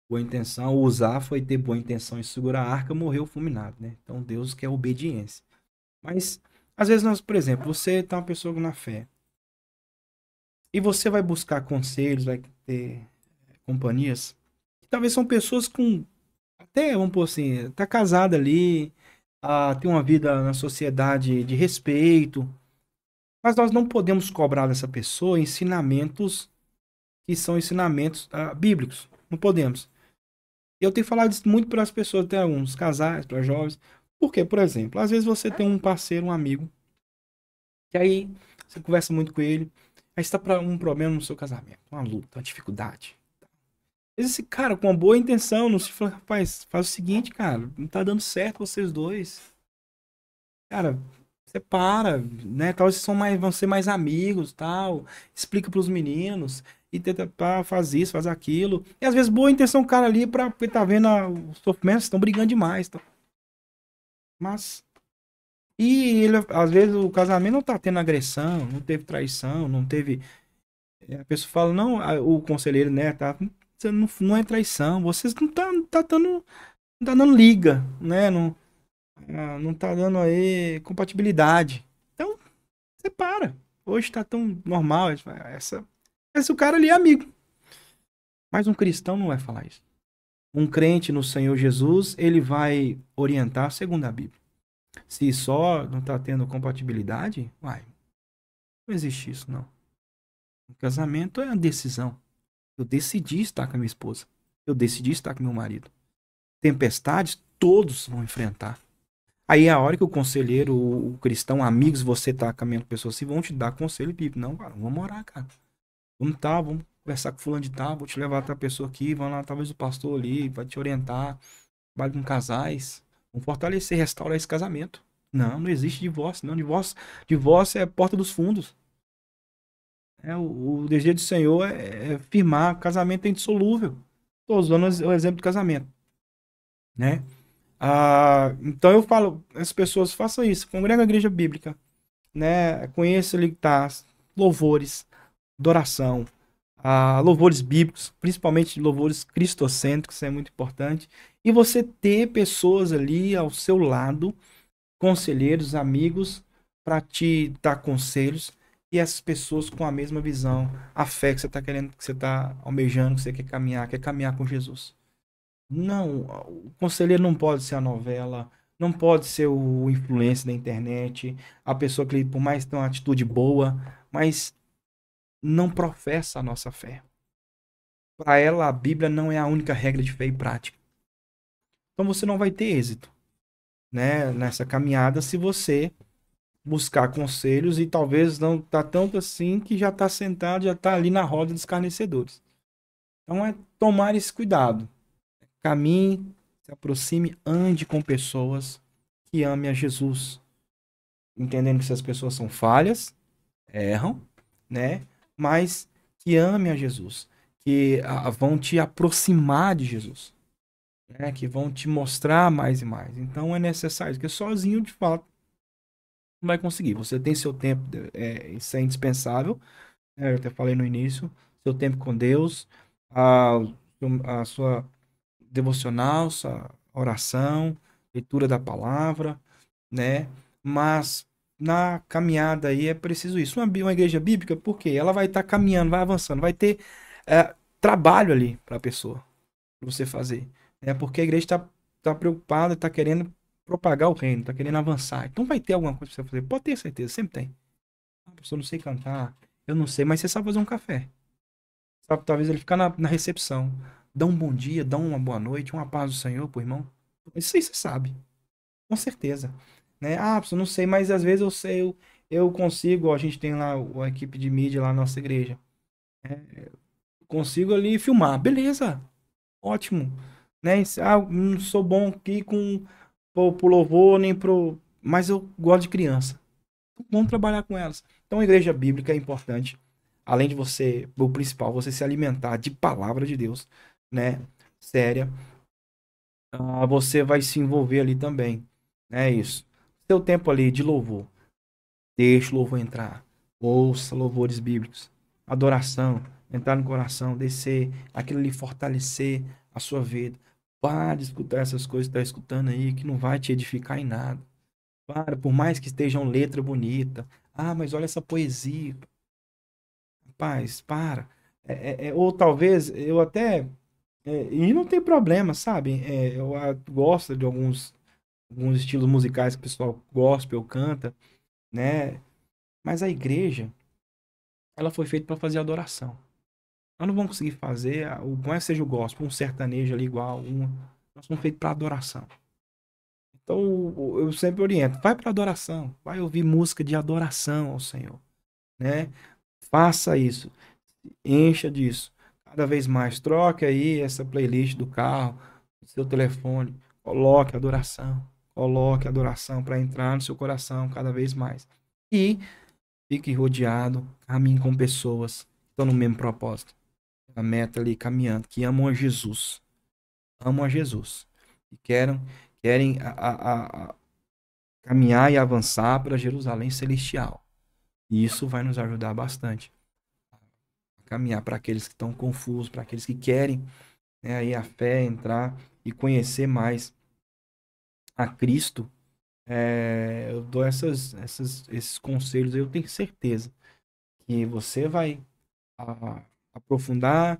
boa intenção, usar foi ter boa intenção e segurar a arca, morreu fulminado, né? Então Deus quer obediência. Mas, às vezes nós, por exemplo, você tá uma pessoa na fé e você vai buscar conselhos, vai ter companhias, que talvez são pessoas com, até, vamos pôr assim, tá casada ali, tem uma vida na sociedade de respeito, mas nós não podemos cobrar dessa pessoa ensinamentos que são ensinamentos bíblicos. Não podemos. Eu tenho falado isso muito para as pessoas, até alguns casais, para jovens. Porque, por exemplo, às vezes você tem um parceiro, um amigo, que aí você conversa muito com ele, aí está para um problema no seu casamento, uma luta, uma dificuldade. Às vezes esse cara, com uma boa intenção, não se fala, rapaz, faz o seguinte, cara, não tá dando certo vocês dois. Cara, separa, né? Talvez vocês vão ser mais amigos, tal. Explica pros meninos e tenta faz isso, faz aquilo. E às vezes boa intenção o cara ali porque tá vendo o sofrimento, estão brigando demais, tá? Mas e ele, às vezes o casamento não tá tendo agressão, não teve traição, não teve. A pessoa fala, não, o conselheiro, né, tá, você não é traição, vocês não tá dando liga, né? Não tá dando aí compatibilidade. Então, separa. Hoje tá tão normal. Esse o cara ali é amigo. Mas um cristão não vai falar isso. Um crente no Senhor Jesus, ele vai orientar segundo a Bíblia. Se só não tá tendo compatibilidade, não existe isso, não. O casamento é uma decisão. Eu decidi estar com a minha esposa. Eu decidi estar com meu marido. Tempestades, todos vão enfrentar. Aí é a hora que o conselheiro, o cristão, amigos, você tá caminhando com pessoas assim, vão te dar conselho bíblico. Não, cara, vamos orar, cara. Vamos conversar com fulano de tal, vou te levar até a pessoa aqui, vamos lá, talvez o pastor ali, vai te orientar, vai com casais, vamos fortalecer, restaurar esse casamento. Não existe divórcio, não, divórcio é a porta dos fundos. O desejo do Senhor é firmar, casamento é indissolúvel. Estou usando o exemplo do casamento, né? Então eu falo, as pessoas façam isso, congrega a igreja bíblica, né? Conheça ali, tá, louvores, adoração, louvores bíblicos, principalmente louvores cristocêntricos, isso é muito importante. E você ter pessoas ali ao seu lado, conselheiros, amigos, para te dar conselhos, e essas pessoas com a mesma visão, a fé que você está querendo, que você está almejando, que você quer caminhar com Jesus. Não, o conselheiro não pode ser a novela, não pode ser o influencer da internet, a pessoa que, por mais tenha uma atitude boa, mas não professa a nossa fé. Para ela, a Bíblia não é a única regra de fé e prática. Então você não vai ter êxito, né, nessa caminhada se você buscar conselhos e talvez não tá tanto assim que já tá sentado, já tá ali na roda dos escarnecedores. Então é tomar esse cuidado. Caminhe, se aproxime, ande com pessoas que amem a Jesus. Entendendo que essas pessoas são falhas, erram, né? Mas que amem a Jesus. Que vão te aproximar de Jesus. Né? Que vão te mostrar mais e mais. Então é necessário, porque sozinho, de fato, não vai conseguir. Você tem seu tempo, isso é indispensável. Né? Eu até falei no início. Seu tempo com Deus, a, a sua devocional, sua oração, leitura da palavra, né? Mas na caminhada aí é preciso isso. Uma igreja bíblica, por quê? Ela vai estar caminhando, vai avançando, vai ter trabalho ali para a pessoa, para você fazer. Porque a igreja está preocupada, está querendo propagar o reino, está querendo avançar. Então vai ter alguma coisa para você fazer. Pode ter certeza, sempre tem. A pessoa não sei cantar, eu não sei, mas você sabe fazer um café. Sabe, talvez ele ficar na recepção. Dá um bom dia, dá uma boa noite, uma paz do Senhor pro irmão. Isso aí você sabe. Com certeza. Né? Ah, eu não sei, mas às vezes eu sei, eu consigo, ó, a gente tem lá a equipe de mídia lá na nossa igreja. Consigo ali filmar. Beleza. Ótimo. Né? Não sou bom aqui pro louvor, nem pro. Mas eu gosto de criança. Vamos trabalhar com elas. Então a igreja bíblica é importante. Além de você, o principal, você se alimentar de palavra de Deus, né? Séria. Você vai se envolver ali também. É isso. Seu tempo ali de louvor. Deixa o louvor entrar. Ouça louvores bíblicos. Adoração. Entrar no coração. Descer. Aquilo ali fortalecer a sua vida. Para de escutar essas coisas que está escutando aí, que não vai te edificar em nada. Para, por mais que estejam letra bonita. Ah, mas olha essa poesia. Rapaz, para. Ou talvez eu até. E não tem problema, sabe? Eu gosto de alguns estilos musicais que o pessoal gospel canta, né? Mas a igreja, ela foi feita para fazer adoração. Nós não vamos conseguir fazer, o bom é que seja o gospel, um sertanejo ali igual, nós somos feitos para adoração. Então eu sempre oriento, vai para adoração, vai ouvir música de adoração ao Senhor, né? Faça isso, encha disso. Cada vez mais, troque aí essa playlist do carro, do seu telefone, coloque adoração para entrar no seu coração cada vez mais. E fique rodeado, caminhe com pessoas que estão no mesmo propósito. A meta ali caminhando, que amam a Jesus. Amam a Jesus. E querem caminhar e avançar para Jerusalém Celestial. E isso vai nos ajudar bastante. Caminhar para aqueles que estão confusos, para aqueles que querem, né, aí a fé entrar e conhecer mais a Cristo. Eu dou esses conselhos. Eu tenho certeza que você vai aprofundar,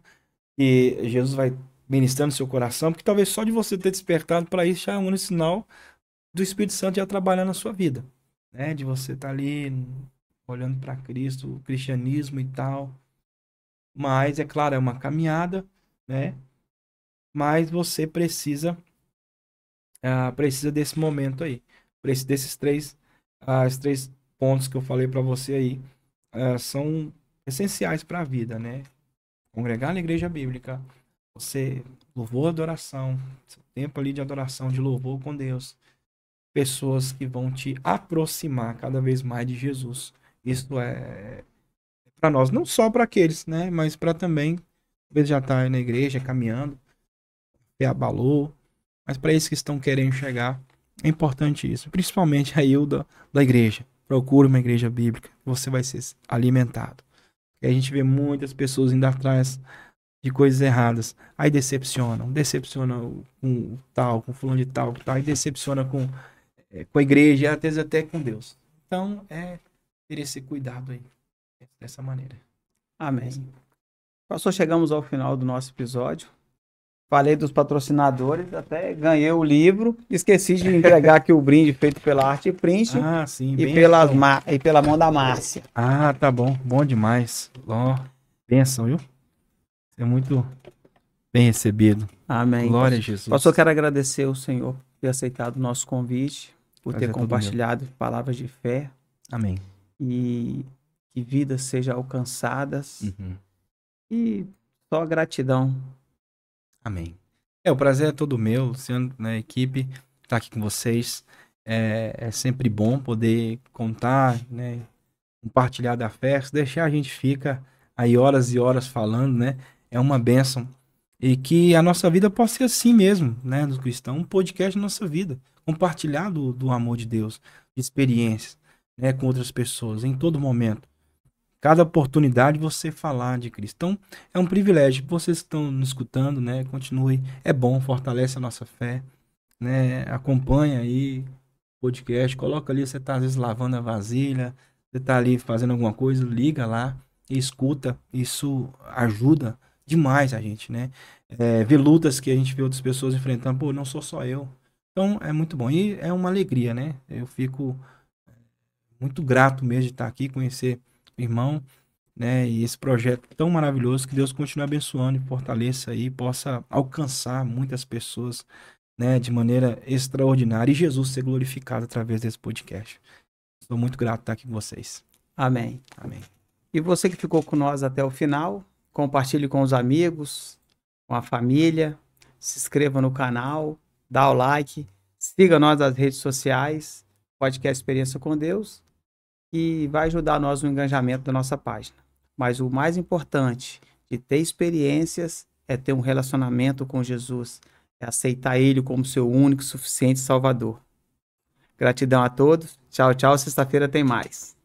que Jesus vai ministrando seu coração, porque talvez só de você ter despertado para isso já é um sinal do Espírito Santo já trabalhando na sua vida, né? De você estar ali olhando para Cristo, o cristianismo e tal. Mas, é claro, é uma caminhada, né? Mas você precisa desse momento aí. Desses os 3 pontos que eu falei para você aí são essenciais para a vida, né? Congregar na igreja bíblica, você louvor, adoração, seu tempo ali de adoração, de louvor com Deus, pessoas que vão te aproximar cada vez mais de Jesus. Isso é para nós, não só para aqueles, né? Mas para também, talvez já tá aí na igreja caminhando, se abalou, mas para esses que estão querendo chegar, é importante isso, principalmente aí o da igreja. Procure uma igreja bíblica, você vai ser alimentado. E a gente vê muitas pessoas indo atrás de coisas erradas. Aí decepciona com tal, com fulano de tal, e decepciona com a igreja, e às vezes até com Deus. Então, ter esse cuidado aí, dessa maneira. Amém. Pastor, chegamos ao final do nosso episódio. Falei dos patrocinadores, até ganhei o livro. Esqueci de entregar aqui o brinde feito pela Arte Print. Sim, e pela mão da Márcia. Tá bom. Bom demais. Bênção, viu? Você é muito bem recebido. Amém. Glória a Jesus. Pastor, quero agradecer ao Senhor ter aceitado o nosso convite, por ter Prazer é todo meu. compartilhado palavras de fé Amém. e que vidas sejam alcançadas. Uhum. E só gratidão. Amém. O prazer é todo meu, Luciano, né, equipe, estar aqui com vocês. É sempre bom poder contar, né, compartilhar da fé. Se deixar, a gente fica aí horas e horas falando, né? É uma bênção. E que a nossa vida possa ser assim mesmo, né, do cristão, um podcast da nossa vida. Compartilhar do amor de Deus, de experiências, né, com outras pessoas, em todo momento. Cada oportunidade você falar de Cristo. Então, é um privilégio. Vocês que estão nos escutando, né? Continue. É bom, fortalece a nossa fé, né? Acompanha aí o podcast. Coloca ali, você está às vezes lavando a vasilha, você está ali fazendo alguma coisa, liga lá e escuta. Isso ajuda demais a gente, né? Ver lutas que a gente vê outras pessoas enfrentando. Pô, não sou só eu. Então, é muito bom. E é uma alegria, né? Eu fico muito grato mesmo de estar aqui, conhecer o irmão, né? E esse projeto tão maravilhoso, que Deus continue abençoando e fortaleça aí, possa alcançar muitas pessoas, né? De maneira extraordinária e Jesus ser glorificado através desse podcast. Estou muito grato de estar aqui com vocês. Amém. Amém. E você que ficou com nós até o final, compartilhe com os amigos, com a família, se inscreva no canal, dá o like, siga nós nas redes sociais, podcast Experiência com Deus, e vai ajudar nós no engajamento da nossa página. Mas o mais importante de ter experiências é ter um relacionamento com Jesus, é aceitar Ele como seu único, suficiente Salvador. Gratidão a todos. Tchau, tchau. Sexta-feira tem mais.